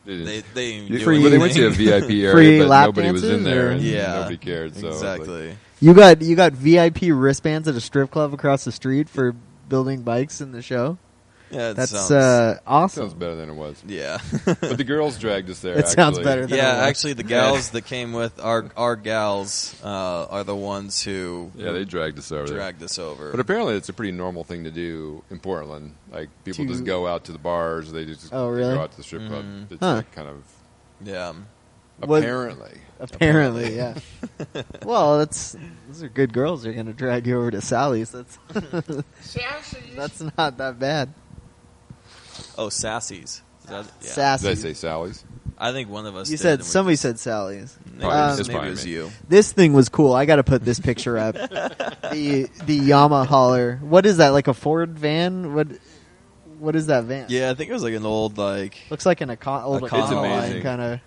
They didn't even do Free- Well, they went to a anything. VIP area, Free but lap nobody was in dances, there, or- and Yeah, nobody cared. So it was like- exactly. You got VIP wristbands at a strip club across the street for building bikes in the show. Yeah, it That's sounds, awesome. sounds better than it was. yeah. But the girls dragged us there. It sounds actually. better than Yeah, it was. actually, the gals that came with our gals are the ones who Yeah, they dragged us over there. dragged us over. But apparently, it's a pretty normal thing to do in Portland. Like people To- just go out to the bars. They just Oh, really? go out to the strip club. Mhm. It's Huh. like kind of yeah, What- apparently. Yeah. Well, those are good girls. They're going to drag you over to Sally's. That's not that bad. oh, Sassy's. Is that, yeah. Sassy. Did I say Sally's? I think one of us. You did, said and we somebody just- said Sally's. Maybe, Probably- it's maybe probably it was me. you. This thing was cool. I got to put this picture up. The Yamaha. What is that? Like a Ford van? What is that van? Yeah, I think it was like an old like. Looks like an old It's Econoline amazing. kind of.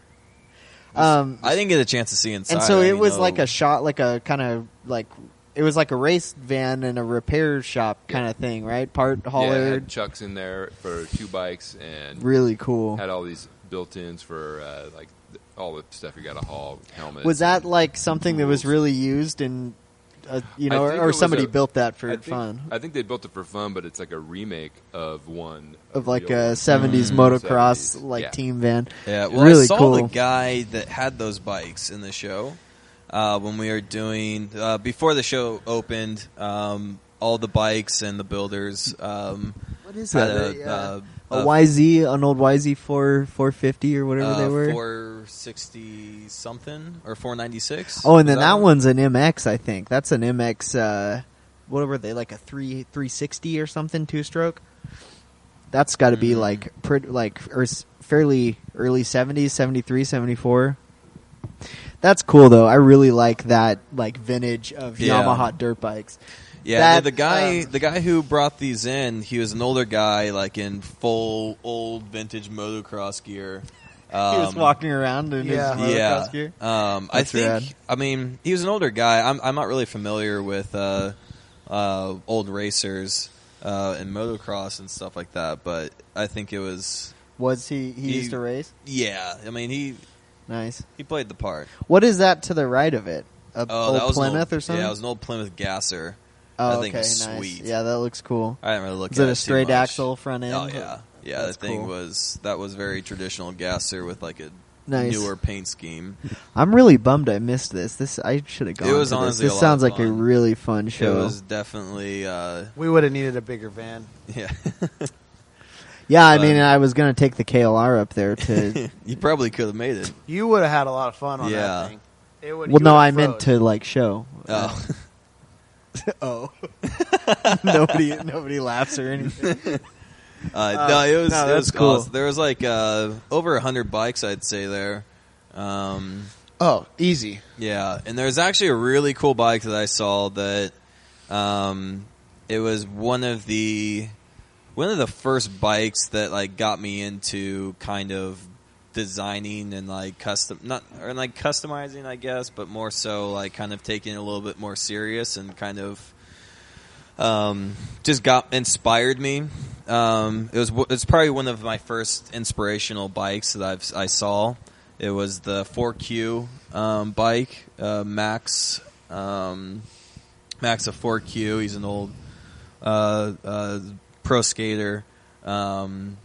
I didn't get a chance to see inside. And so I it mean, was no- like a shot, like a kind of like it was like a race van and a repair shop kind of thing, right? Part Yeah, it hauler, had chucks in there for 2 bikes and really cool. had all these built-ins for like all the stuff you got to haul, helmets. Was that and like something that was tools. really used in, you know, I think it or was somebody a- built that for I think, fun? I think they built it for fun, but it's like a remake of one Of like real a one. 70s Mm, motocross 70s, like yeah. team van. Yeah, well, really I saw cool. the guy that had those bikes in the show when we were doing before the show opened. All the bikes and the builders. What is had that? A YZ, an old YZ 450 or whatever they were. 460 something or 496. Oh, and then Was that one? one's an MX, I think. That's an MX. What were they, like a 360 or something, 2-stroke? That's got to be like fairly early 70s, 73, 74. That's cool though. I really like that like vintage of Yeah. Yamaha dirt bikes. Yeah, That, the guy who brought these in, he was an older guy, like in full old vintage motocross gear. He was walking around in yeah. his motocross Yeah, gear. I That's think. rad. I mean, he was an older guy. I'm not really familiar with old racers and motocross and stuff like that, but I think it was. Was he used to race? Yeah, I mean he Nice. played the part. What is that to the right of it? A Oh, old that was an Plymouth old, or something? Yeah, it was an old Plymouth Gasser. Oh, that thing okay, was nice. sweet. Yeah, that looks cool. I didn't really look Is at it it a straight too much. axle front end? Oh yeah, yeah. That's The thing cool. was very traditional Gasser with like a Nice. newer paint scheme. I'm really bummed I missed this. I should have gone. It was to honestly this. a This lot sounds of like a fun. really fun It show. was definitely We would have needed a bigger van. yeah. Yeah, I But- mean, I was going to take the KLR up there to. You probably could have made it. You would have had a lot of fun on Yeah. that thing. It would, well, you no, would I have meant froze. to like show. Oh, Oh, nobody laughs or anything. no, it was no, it that's was cool. awesome. There was like over 100 bikes, I'd say there. Oh, easy. Yeah, and there's actually a really cool bike that I saw that it was one of the first bikes that like got me into kind of designing and like customizing, I guess, but more so like kind of taking it a little bit more serious and kind of just inspired me. It's probably one of my first inspirational bikes that I saw. It was the 4Q bike, Max of 4Q. He's an old pro skater, and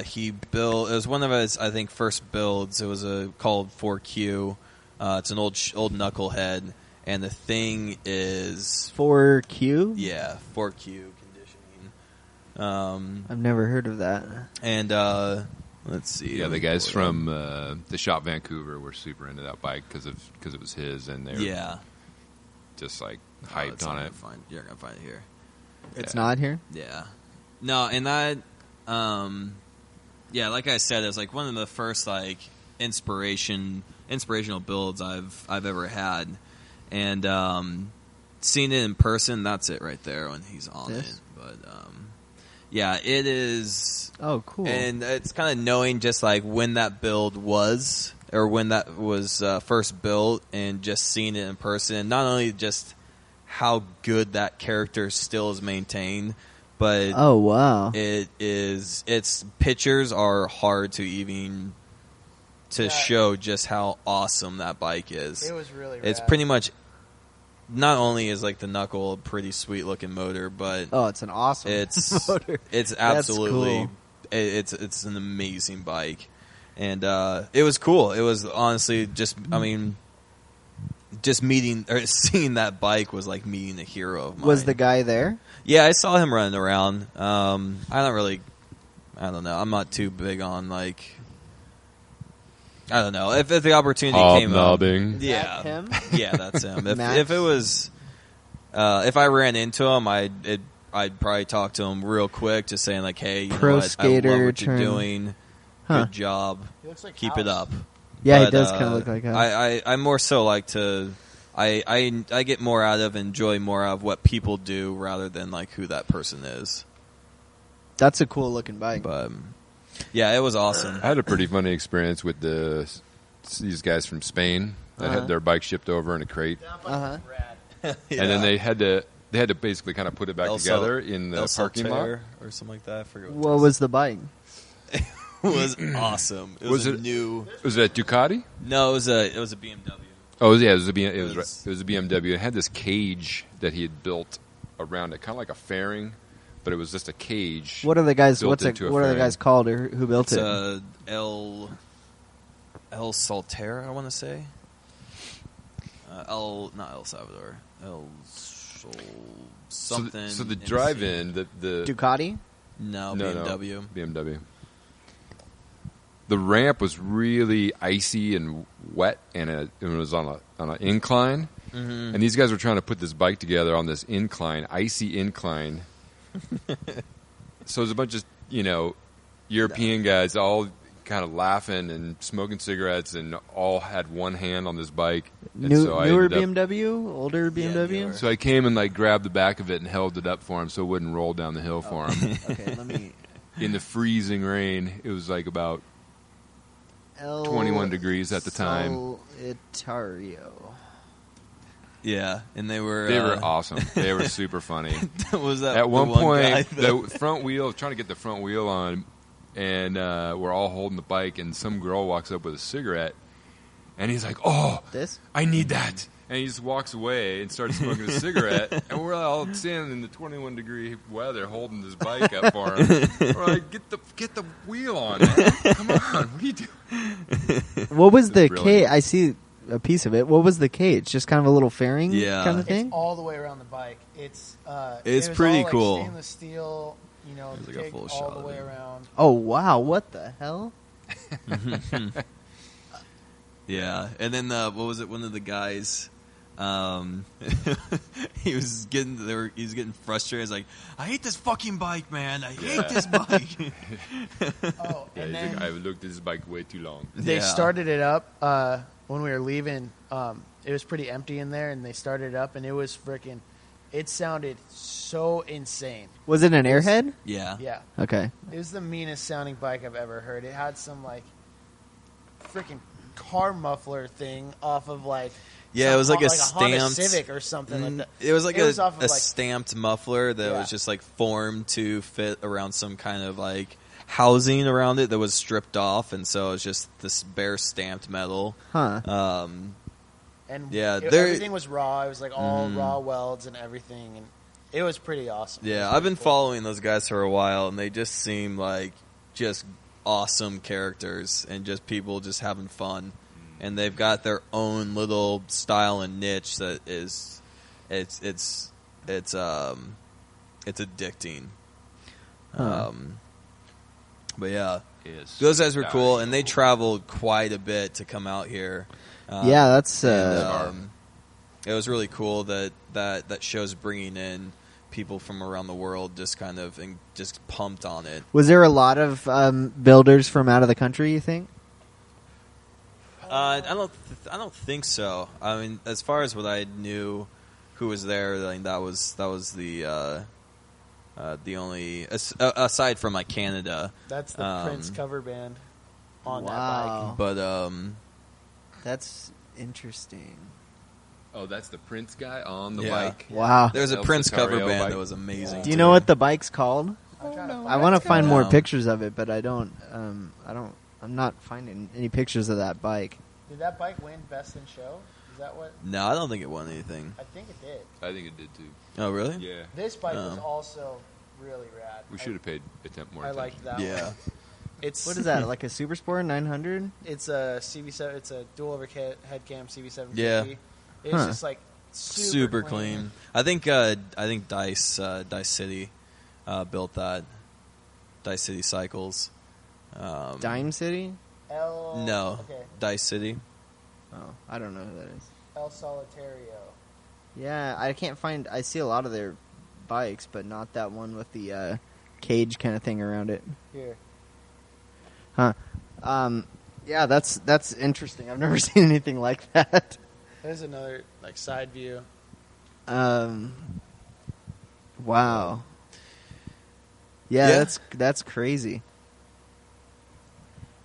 he built. It was one of his, I think, first builds. It was called 4Q. It's an old knucklehead, and the thing is 4Q? yeah, 4Q conditioning. I've never heard of that. And let's see. Yeah, the guys from the shop Vancouver were super into that bike because it was his, and they were yeah, just like Oh, hyped it's on not it. gonna find- you're not gonna find it here. It's Yeah. not here? Yeah. No, and that, yeah, like I said, it was like one of the first like inspirational builds I've ever had, and seeing it in person, that's it right there when he's on This? it. But yeah, it is, Oh, cool. and it's kind of knowing just like when that build was or when that was first built, and just seeing it in person, not only just how good that character still is maintained, but oh, wow. its pictures are hard to even to Yeah. show just how awesome that bike is. It was really It's rad. pretty much, not only is like the knuckle a pretty sweet looking motor, but Oh, it's an awesome it's motor. it's That's absolutely cool. it's an amazing bike, and it was cool. It was honestly just, I mean, just meeting or seeing that bike was like meeting a hero of mine. Was the guy there? Yeah, I saw him running around. I don't know. I'm not too big on like, I don't know. If the opportunity came up, Hobnobbing. yeah, That him? yeah, that's him. Max? If it was, if I ran into him, I'd probably talk to him real quick, just saying like, hey, you Pro know what? I love skater what you're turned- doing. Huh. good job. He looks like Keep House. it up. Yeah, But, he does kind of look like that. I more so like to. I get more out of, enjoy more of what people do rather than like who that person is. That's a cool looking bike. But yeah, it was awesome. I had a pretty funny experience with these guys from Spain that had their bike shipped over in a crate, Uh-huh. Yeah. and then they had to basically kind of put it back together in the El parking lot. Saltaire or something like that. I forget What was the bike? it was awesome. It was, Was a it- new. Was it a Ducati? No, it was a BMW. Oh yeah, it was a BMW. It had this cage that he had built around it, kind of like a fairing, but it was just a cage. What are the guys? built What into a are the frame. guys called, or who built It's it? El Saltaire, I want to say. Not El Salvador. El Sol something. So the MC. drive-in, the Ducati. No, no, BMW. BMW. The ramp was really icy and wet, and it was on an incline. Mm-hmm. And these guys were trying to put this bike together on this incline, icy incline. So there's a bunch of European guys all kind of laughing and smoking cigarettes, and all had one hand on this bike. And so I Newer ended up- BMW, older BMW. newer. So I came and like grabbed the back of it and held it up for him so it wouldn't roll down the hill for him. Okay, let me. In the freezing rain, it was like about El 21 degrees at the time. Solitario. Yeah, and they were awesome. They were super funny. was that At the one guy point, that- the front wheel, trying to get the front wheel on, and we're all holding the bike, and some girl walks up with a cigarette, and he's like, "Oh, This? I need that." And he just walks away and starts smoking a cigarette, and we're all standing in the 21-degree weather holding this bike up for him. We're like, "Get the wheel on, man. Come on, what are you doing?" What was the brilliant. cage? I see a piece of it. What was the cage? Just kind of a little fairing Yeah. kind of It's thing? all the way around the bike. It's It's it was pretty all, like, cool. Stainless steel, There's like a take full all shot the of way it. around. Oh, wow. What the hell? Yeah, and then what was it? One of the guys, he was getting frustrated. He's like, "I hate this fucking bike, man! I hate this bike." Oh, Yeah, and he's like, then I've looked at this bike way too long. they Yeah. started it up when we were leaving. It was pretty empty in there, and they started it up, and it was freaking. It sounded so insane. Was it an airhead? Yeah, Yeah, Okay. it was the meanest sounding bike I've ever heard. It had some like freaking car muffler thing off of like. Yeah, it was like a Honda stamped Civic or something like that. It was like It was off of, a like- stamped muffler that Yeah. was just like formed to fit around some kind of like housing around it that was stripped off, and so it was just this bare stamped metal. Huh. And Yeah, there- everything was raw. It was like all raw welds and everything, and it was pretty awesome. It Yeah, was I've been pretty cool. following those guys for a while, and they just seem like just awesome characters and just people just having fun. And they've got their own little style and niche that is, it's addicting. Huh. But yeah, Yes. those guys were cool, and they traveled quite a bit to come out here. Yeah, that's. And, it was really cool that show's bringing in people from around the world, just kind of and just pumped on it. Was there a lot of builders from out of the country, you think? I don't think so. I mean, as far as what I knew, who was there, like, that was the only aside from like Canada. That's the Prince cover band on that Wow. But That's interesting. Oh, that's the Prince guy on the Yeah. bike. Wow. there was a El Prince cover Saltario band bike. that was amazing. Do you too. know what the bike's called? bike. I'm trying to I find want to it. find more No. pictures of it, but I don't. I'm not finding any pictures of that bike. Did that bike win Best in Show? Is that what? No, I don't think it won anything. I think it did. I think it did too. Oh, really? Yeah. This bike was Oh. also really rad. We should have paid more I attention. liked that Yeah. one. It's What is that? Like a Super Sport 900? It's a CV7. It's a dual overhead head cam CV750. Yeah. It's Huh. just like Super clean. I think Dice City built that. Dice City Cycles. Dime City? No, Okay. Dice City. Oh, I don't know who that is. El Solitario. Yeah, I can't find. I see a lot of their bikes, but not that one with the cage kind of thing around it. Here. Yeah, that's interesting. I've never seen anything like that. There's another like side view. Wow. Yeah, that's crazy.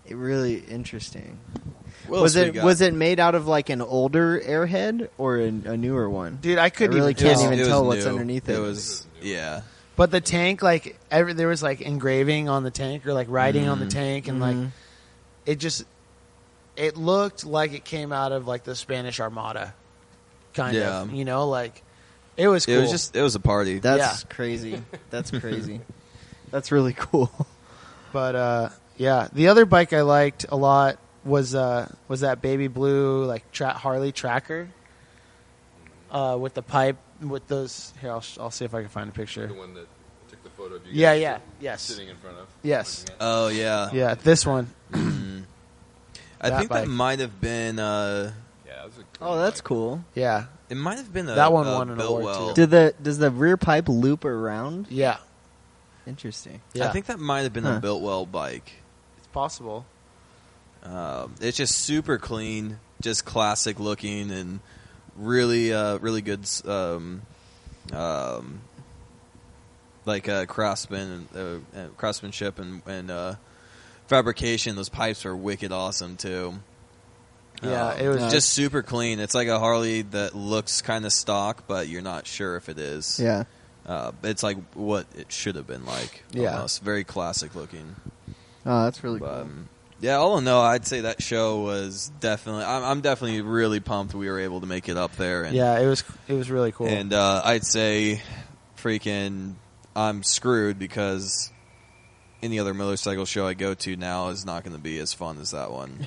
It really interesting. Was it made out of like an older Airhead or a newer one? Dude, I couldn't really even can't tell. even tell what's new. underneath it. It was But the tank, like there was like engraving on the tank or like writing on the tank, and like it looked like it came out of like the Spanish Armada, kind of. You know, like it was cool. It was a party. That's crazy. That's crazy. That's really cool. But yeah, the other bike I liked a lot was that baby blue like Harley Tracker with the pipe with those. Here, I'll see if I can find a picture. The one that took the photo of you Yes. sitting in front of. Yes. Oh yeah. Yeah, this one. I think bike. that might have been. Yeah, that was a cool That's bike. cool. Yeah. It might have been That one won an award, Biltwell. too. Does the rear pipe loop around? Yeah. Interesting. Yeah. I think that might have been a Biltwell bike. It's possible. It's just super clean, just classic looking, and really, really good, craftsmanship and fabrication. Those pipes are wicked awesome too. Yeah, it was just super clean. It's like a Harley that looks kind of stock, but you're not sure if it is. Yeah. It's like what it should have been like. Yeah. Almost. Very classic looking. Oh, that's really But, cool. yeah, all in all, I'd say that show was definitely. I'm definitely really pumped we were able to make it up there. And, yeah, it was really cool. And I'd say, freaking, I'm screwed because any other motorcycle show I go to now is not going to be as fun as that one.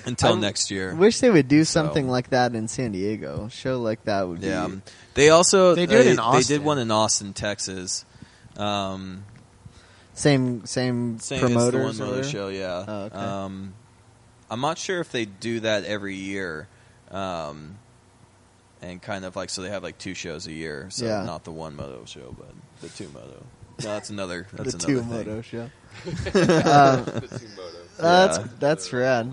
Until next year. Wish they would do something like that in San Diego. A show like that would be. They also They do it in They did Austin. one in Austin, Texas. Same Same promoters. it's the one motor show, yeah. Oh, okay. I'm not sure if they do that every year, and kind of like so they have like 2 shows a year. So Yeah. not the one moto show, but the 2 moto. No, that's another. The That's two another thing. moto show. The two motos. That's rad.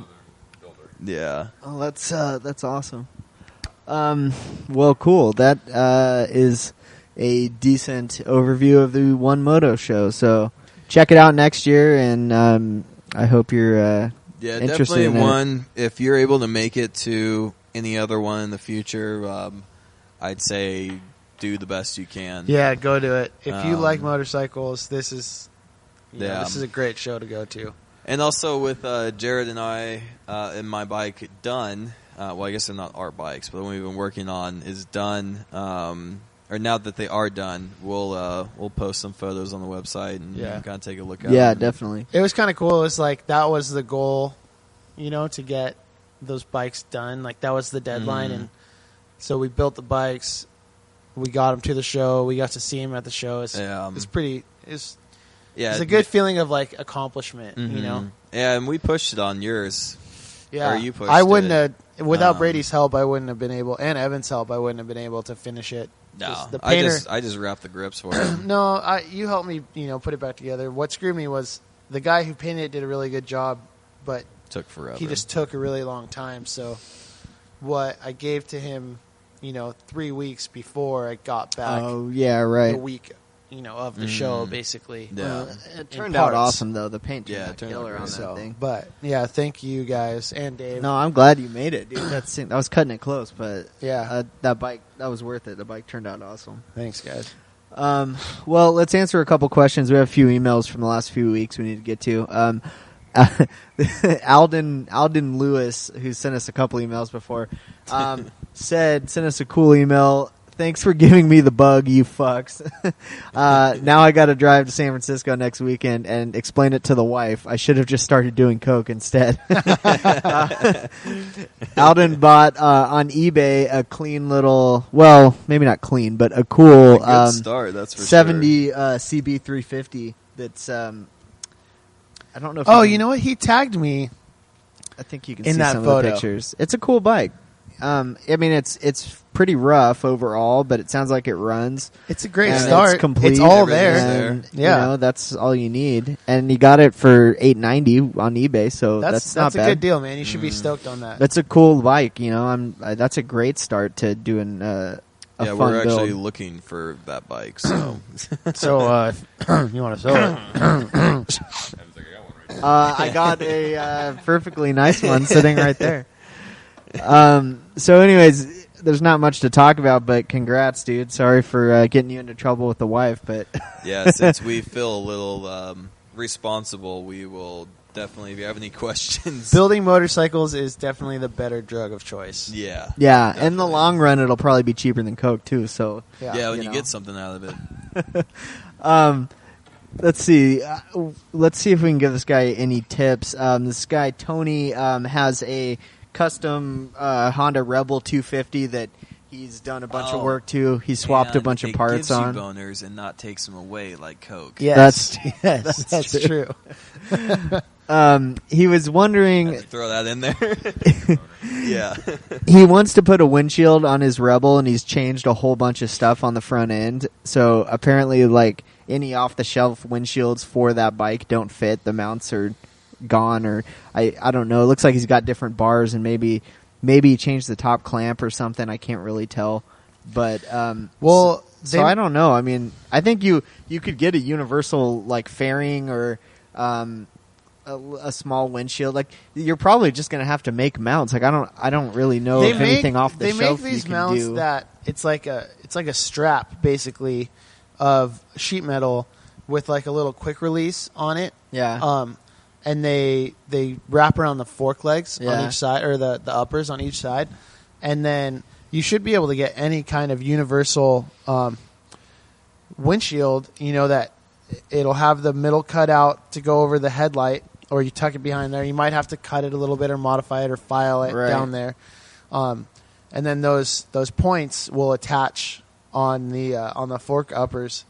Yeah. Oh, that's awesome. Well, cool. That is a decent overview of the One Moto show. So check it out next year, and I hope you're Yeah, interested definitely in it. one. If you're able to make it to any other one in the future, I'd say do the best you can. yeah, go to it. If you like motorcycles, this is this is a great show to go to. And also with Jared and I and my bike done. Well, I guess they're not our bikes, but the one we've been working on is done. Or now that they are done, we'll post some photos on the website and you can kind of take a look at Yeah, them. definitely. It was kind of cool. It was like that was the goal, to get those bikes done. Like that was the deadline, and so we built the bikes. We got them to the show. We got to see them at the show. It's pretty. It's a good feeling of like accomplishment. Yeah, and we pushed it on yours. Yeah, Or you pushed I wouldn't it. have without Brady's help. I wouldn't have been able, and Evan's help. I wouldn't have been able to finish it. No, Just the painter. I just wrapped the grips for it. No, you helped me. Put it back together. What screwed me was the guy who painted it did a really good job, but Took forever. he just took a really long time. So what I gave to him, 3 weeks before I got back. Oh yeah, right. The week, of the show, basically. Yeah. It turned out parts. awesome though. The paint turned Yeah, out it turned out killer great. on that So, thing. but yeah, thank you guys and Dave. No, I'm glad you made it, dude. I was cutting it close, but Yeah. that bike, that was worth it. The bike turned out awesome. Thanks, guys. Well, let's answer a couple questions. We have a few emails from the last few weeks we need to get to. Alden Lewis, who sent us a couple emails before, sent us a cool email. Thanks for giving me the bug, you fucks. Now I got to drive to San Francisco next weekend and explain it to the wife. I should have just started doing coke instead. Alden bought on eBay a clean little, well, maybe not clean, but a cool Good start, that's for 70 CB350 that's I don't know if Oh, you know what? He tagged me. I think you can in see that some of photo. the pictures. It's a cool bike. I mean, it's pretty rough overall, but it sounds like it runs. It's a great and start. It's complete. It's all And, there. Yeah. You know, that's all you need. And you got it for $890 on eBay, so that's not a bad. good deal, man. You should be stoked on that. That's a cool bike, you know. That's a great start to doing a fun we're actually build. looking for that bike. So, So, you want to sell it? I got a perfectly nice one sitting right there. So anyways, there's not much to talk about, but congrats, dude. Sorry for getting you into trouble with the wife, but yeah, since we feel a little responsible, we will definitely, if you have any questions. Building motorcycles is definitely the better drug of choice. Yeah. yeah, definitely. in the long run, it'll probably be cheaper than Coke too. So Yeah, when you know. get something out of it. Let's see. Let's see if we can give this guy any tips. This guy Tony has a custom Honda Rebel 250 that he's done a bunch of work to. He swapped a bunch of parts it gives on. you boners and not takes them away like Coke. Yes, That's that's true. He was wondering. Have to throw that in there. Yeah. He wants to put a windshield on his Rebel, and he's changed a whole bunch of stuff on the front end. So apparently, like, any off-the-shelf windshields for that bike don't fit. The mounts are gone, or I don't know. It looks like he's got different bars, and maybe he changed the top clamp or something. I can't really tell. But Well, so I don't know. I mean, I think you could get a universal like fairing or a small windshield. Like, you're probably just going to have to make mounts. Like, I don't really know if anything off the shelf They make these you can mounts do. that it's like a strap basically of sheet metal with like a little quick release on it. Yeah. And they wrap around the fork legs Yeah. on each side, or the uppers on each side, and then you should be able to get any kind of universal windshield. You know that it'll have the middle cut out to go over the headlight, or you tuck it behind there. You might have to cut it a little bit or modify it or file it Right. down there, and then those points will attach on the fork uppers.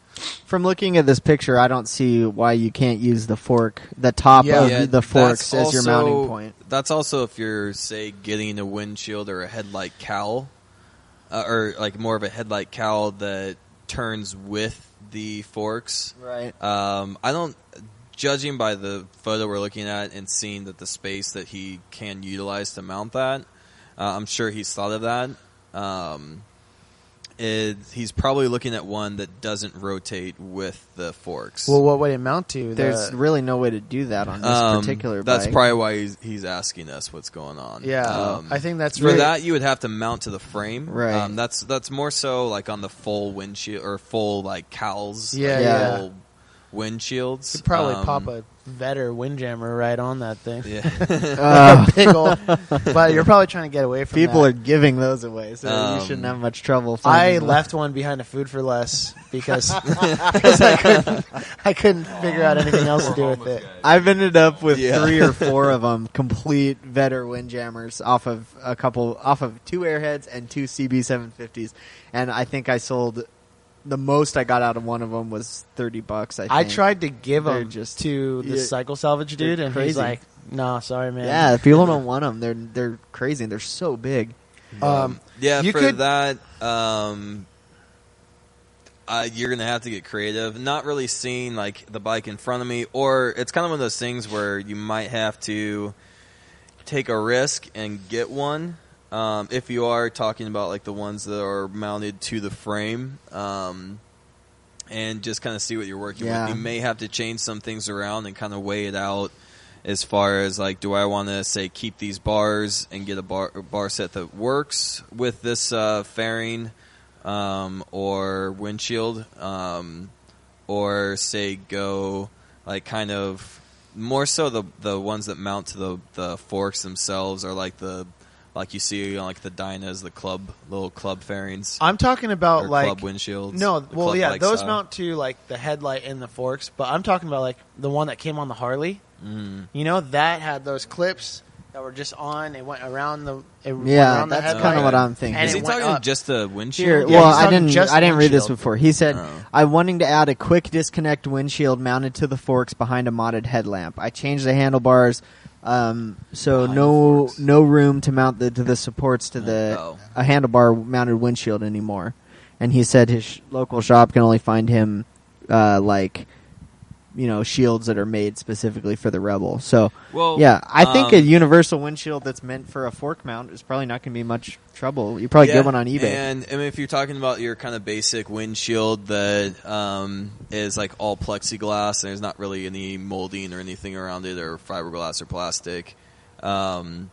From looking at this picture, I don't see why you can't use the fork, the top of the forks as your mounting point. That's also if you're, say, getting a windshield or a headlight cowl, or like more of a headlight cowl that turns with the forks. Right. Judging by the photo we're looking at and seeing that the space that he can utilize to mount that, I'm sure he's thought of that. He's probably looking at one that doesn't rotate with the forks. Well, what would it mount to? There's really no way to do that on this particular bike. That's probably why he's asking us what's going on. Yeah, I think that's for right. that you would have to mount to the frame. Right. That's more so like on the full windshield or full like cowls. Yeah, like yeah. full windshields. Could probably pop a Vetter windjammer right on that thing. Yeah. Big ol', but you're probably trying to get away from People that. are giving those away, so you shouldn't have much trouble I finding them. left one behind a Food for Less because I couldn't figure out anything else to do with it. I've ended up with Yeah. 3 or 4 of them, complete Vetter windjammers off of two Airheads and 2 CB750s, and I think I sold. The most I got out of one of them was $30. I think. I tried to give They're them just- to the yeah, cycle salvage dude, they're and crazy. he's like, "No, sorry, man." Yeah, if people don't want them, they're crazy. And they're so big. Yeah, You for could- that, you're gonna have to get creative. Not really seeing like the bike in front of me, or it's kind of one of those things where you might have to take a risk and get one. If you are talking about like the ones that are mounted to the frame, and just kind of see what you're working Yeah. with, you may have to change some things around and kind of weigh it out. As far as like, do I want to say keep these bars and get a bar set that works with this fairing or windshield, or say go like kind of more so the ones that mount to the forks themselves are like you see on like the Dynas, the little club fairings. I'm talking about Or like club windshields. No, The well, club yeah, bike those style. mount to like the headlight and the forks, but I'm talking about like the one that came on the Harley. You know, that had those clips that were just on. It went around the Yeah, that's kind of what I'm thinking. And Is it he went talking up. just the Here, windshield? Yeah, well, he's I talking didn't. just I didn't read this windshield. before. He said, Oh. "I'm wanting to add a quick disconnect windshield mounted to the forks behind a modded headlamp. I changed the handlebars So Behind the no forks. room to mount to the supports to Oh. a handlebar mounted windshield anymore. And he said his local shop can only find him shields that are made specifically for the Rebel. So Well, yeah, I think a universal windshield that's meant for a fork mount is probably not going to be much trouble. You probably get one on eBay. And I mean, if you're talking about your kind of basic windshield that is like all plexiglass and there's not really any molding or anything around it or fiberglass or plastic, then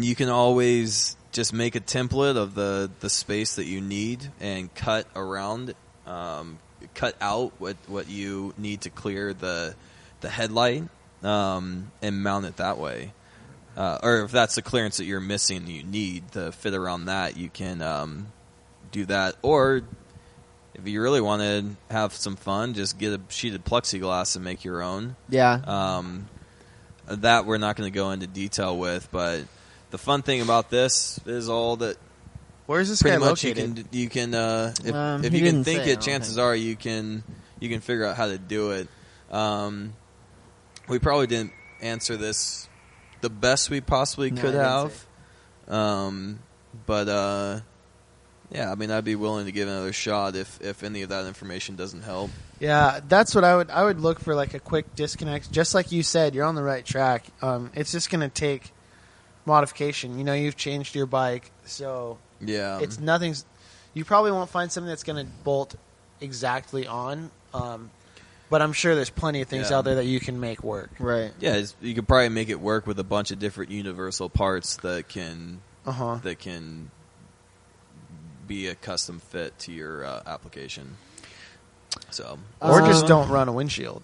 you can always just make a template of the space that you need and cut around, cut out what you need to clear the headlight, and mount it that way. Or if that's the clearance that you're missing, you need to fit around that. You can do that, or if you really want to have some fun, just get a sheeted plexiglass and make your own. Yeah. That we're not going to go into detail with, but the fun thing about this is all that. Where's this Pretty guy much located? you can if He you can didn't think say, I it, don't chances think. are you can figure out how to do it. We probably didn't answer this the best we possibly No, could I didn't have. But yeah, I mean, I'd be willing to give it another shot if any of that information doesn't help. Yeah, that's what I would look for, like a quick disconnect. Just like you said, you're on the right track. It's just going to take modification. You've changed your bike, so Yeah, it's nothing's. You probably won't find something that's going to bolt exactly on, but I'm sure there's plenty of things Yeah. out there that you can make work. Right. yeah. You could probably make it work with a bunch of different universal parts that can be a custom fit to your application. So Or just don't run a windshield.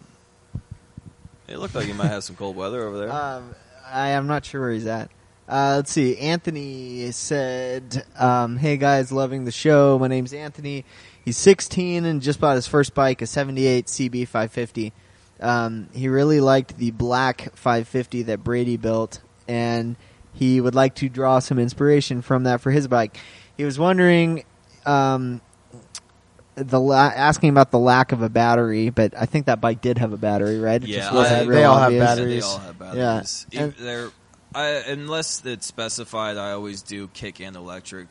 it looked like you might have some cold weather over there. I am not sure where he's at. Let's see. Anthony said, "Hey guys, loving the show. My name's Anthony. He's 16 and just bought his first bike, a '78 CB 550. He really liked the black 550 that Brady built, and he would like to draw some inspiration from that for his bike. He was wondering, asking about the lack of a battery, but I think that bike did have a battery, right? It Yeah, just wasn't I- real they all have obvious. batteries. They all have batteries. Yeah. And- Unless it's specified, I always do kick and electric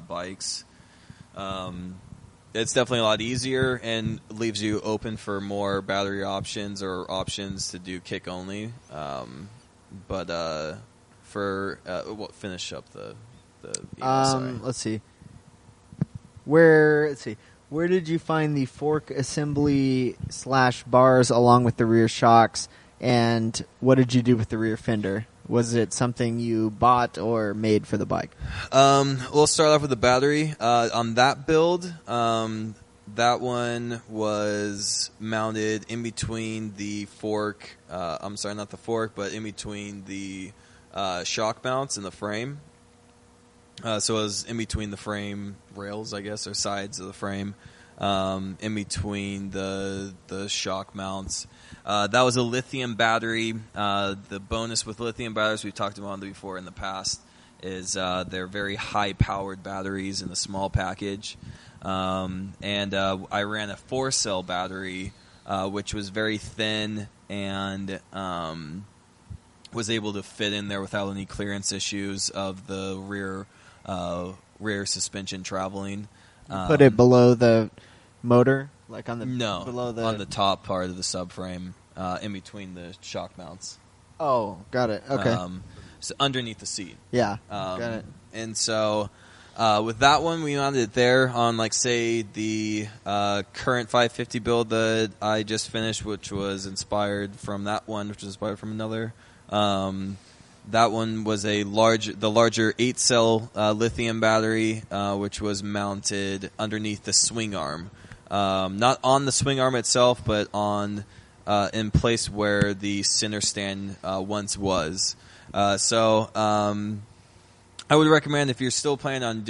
bikes. It's definitely a lot easier and leaves you open for more battery options or options to do kick only. Finish up the email, sorry. Let's see. Where did you find the fork assembly / bars along with the rear shocks, and what did you do with the rear fender? Was it something you bought or made for the bike? We'll start off with the battery. On that build, that one was mounted in between the fork. I'm sorry, not the fork, but in between the shock mounts and the frame. So it was in between the frame rails, I guess, or sides of the frame, in between the shock mounts. That was a lithium battery. The bonus with lithium batteries we've talked about before in the past is they're very high-powered batteries in a small package. And I ran a 4-cell battery, which was very thin and was able to fit in there without any clearance issues of the rear suspension traveling. Put it below the motor, like on the on the top part of the subframe, in between the shock mounts. Oh, got it. Okay. So underneath the seat. Yeah, got it. And so with that one, we mounted it there on, like, say, the current 550 build that I just finished, which was inspired from that one, which was inspired from another. That one was the larger 8-cell lithium battery, which was mounted underneath the swing arm. Not on the swing arm itself, but on in place where the center stand once was. So I would recommend, if you're still planning on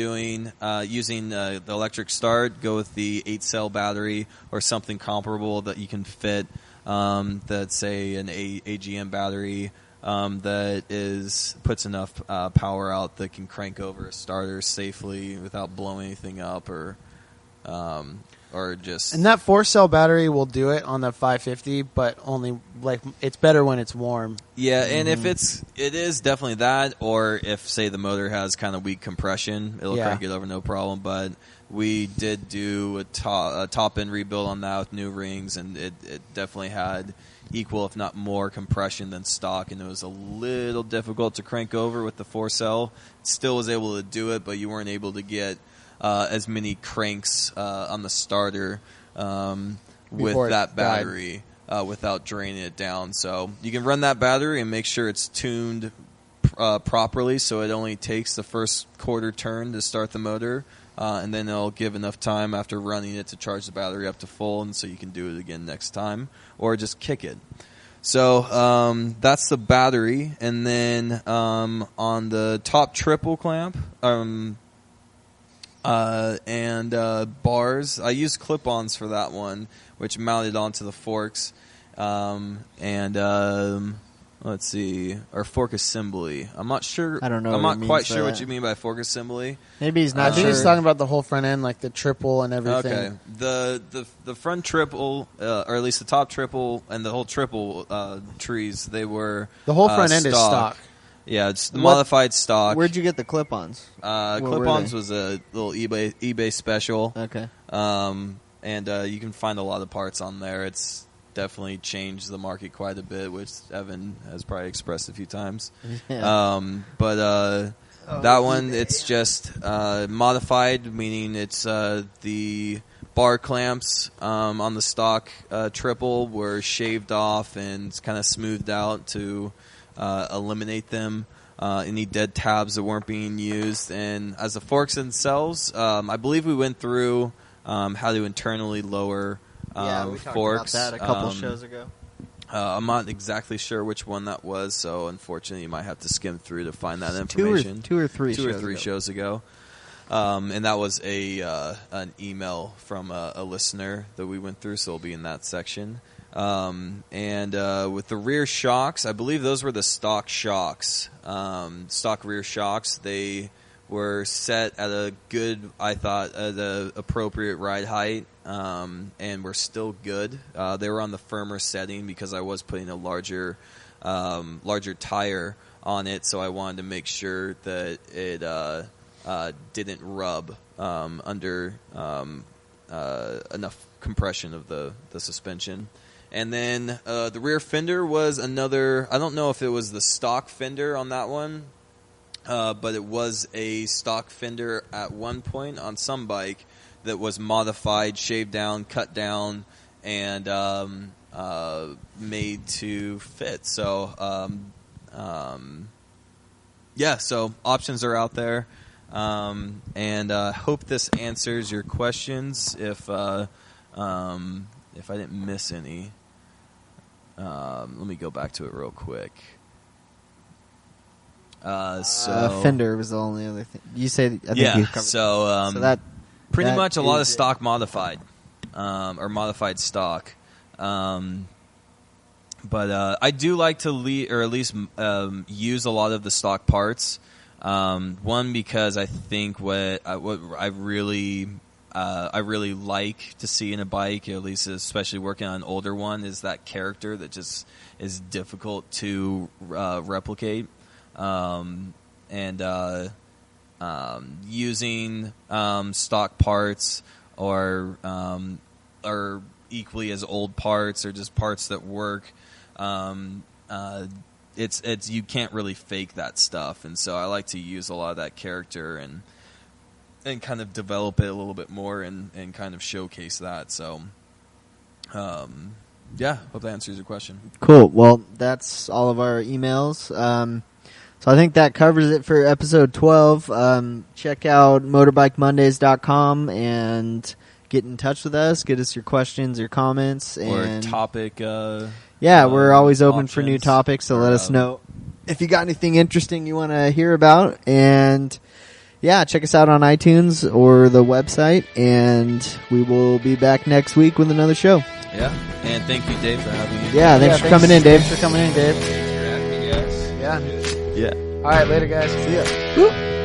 using the electric start, go with the 8-cell battery or something comparable that you can fit. That's, say, an AGM battery that puts enough power out that can crank over a starter safely without blowing anything up or or just. And that 4-cell battery will do it on the 550, but only like it's better when it's warm. Yeah, and if it is definitely that, or if say the motor has kind of weak compression, it'll crank it over no problem. But we did do a top end rebuild on that with new rings, and it definitely had equal, if not more, compression than stock, and it was a little difficult to crank over with the 4-cell. Still was able to do it, but you weren't able to get as many cranks on the starter with that battery without draining it down. So you can run that battery and make sure it's tuned properly, so it only takes the first quarter turn to start the motor, and then it'll give enough time after running it to charge the battery up to full, and so you can do it again next time, or just kick it. So that's the battery, and then on the top triple clamp and bars, I used clip-ons for that one, which mounted onto the forks, let's see, or fork assembly. I'm not sure. I don't know. I'm not quite sure that. what you mean by fork assembly. Maybe he's I not think sure. he's talking about the whole front end, like the triple and everything. Okay, the front triple, or at least the top triple and the whole triple trees, they were The whole front end is stock. Yeah, it's the modified stock. Where'd you get the clip-ons? Clip-ons was a little eBay special. Okay. And you can find a lot of parts on there. It's definitely changed the market quite a bit, which Evan has probably expressed a few times. Yeah. That one, it's just modified, meaning it's the bar clamps on the stock triple were shaved off and kind of smoothed out to eliminate them. Any dead tabs that weren't being used. And as the forks themselves, I believe we went through how to internally lower we talked forks. about that a couple shows ago. I'm not exactly sure which one that was, so unfortunately you might have to skim through to find that information. Two or three shows ago. And that was an email from a listener that we went through, so it'll be in that section. And with the rear shocks, I believe those were the stock shocks, stock rear shocks. They were set at a good, I thought, at an appropriate ride height, and were still good. They were on the firmer setting because I was putting a larger tire on it, so I wanted to make sure that it didn't rub under enough compression of the suspension. And then the rear fender was another, I don't know if it was the stock fender on that one, but it was a stock fender at one point on some bike that was modified, shaved down, cut down, and made to fit. So, so options are out there. And hope this answers your questions. If I didn't miss any, let me go back to it real quick. Fender was the only other thing. You say, I think you covered so that pretty that much a lot of is it. stock modified, or modified stock. But I do like to or at least use a lot of the stock parts. One, because I think what I really like to see in a bike, at least especially working on an older one, is that character that just is difficult to replicate. Using stock parts or equally as old parts or just parts that work, it's you can't really fake that stuff, and so I like to use a lot of that character and kind of develop it a little bit more and kind of showcase that. So, hope that answers your question. Cool. Well, that's all of our emails. So I think that covers it for episode 12. Check out motorbikemondays.com and get in touch with us. Get us your questions, your comments, and Or topic. we're always open for new options, topics, so let or, us know if you got anything interesting you want to hear about. And check us out on iTunes or the website, and we will be back next week with another show. Yeah, and thank you, Dave, for having me. Yeah, thanks for coming in, Dave. Thanks for coming in, Dave. You're having me, guys. Yeah. Yeah. All right, later, guys. See ya. Woo.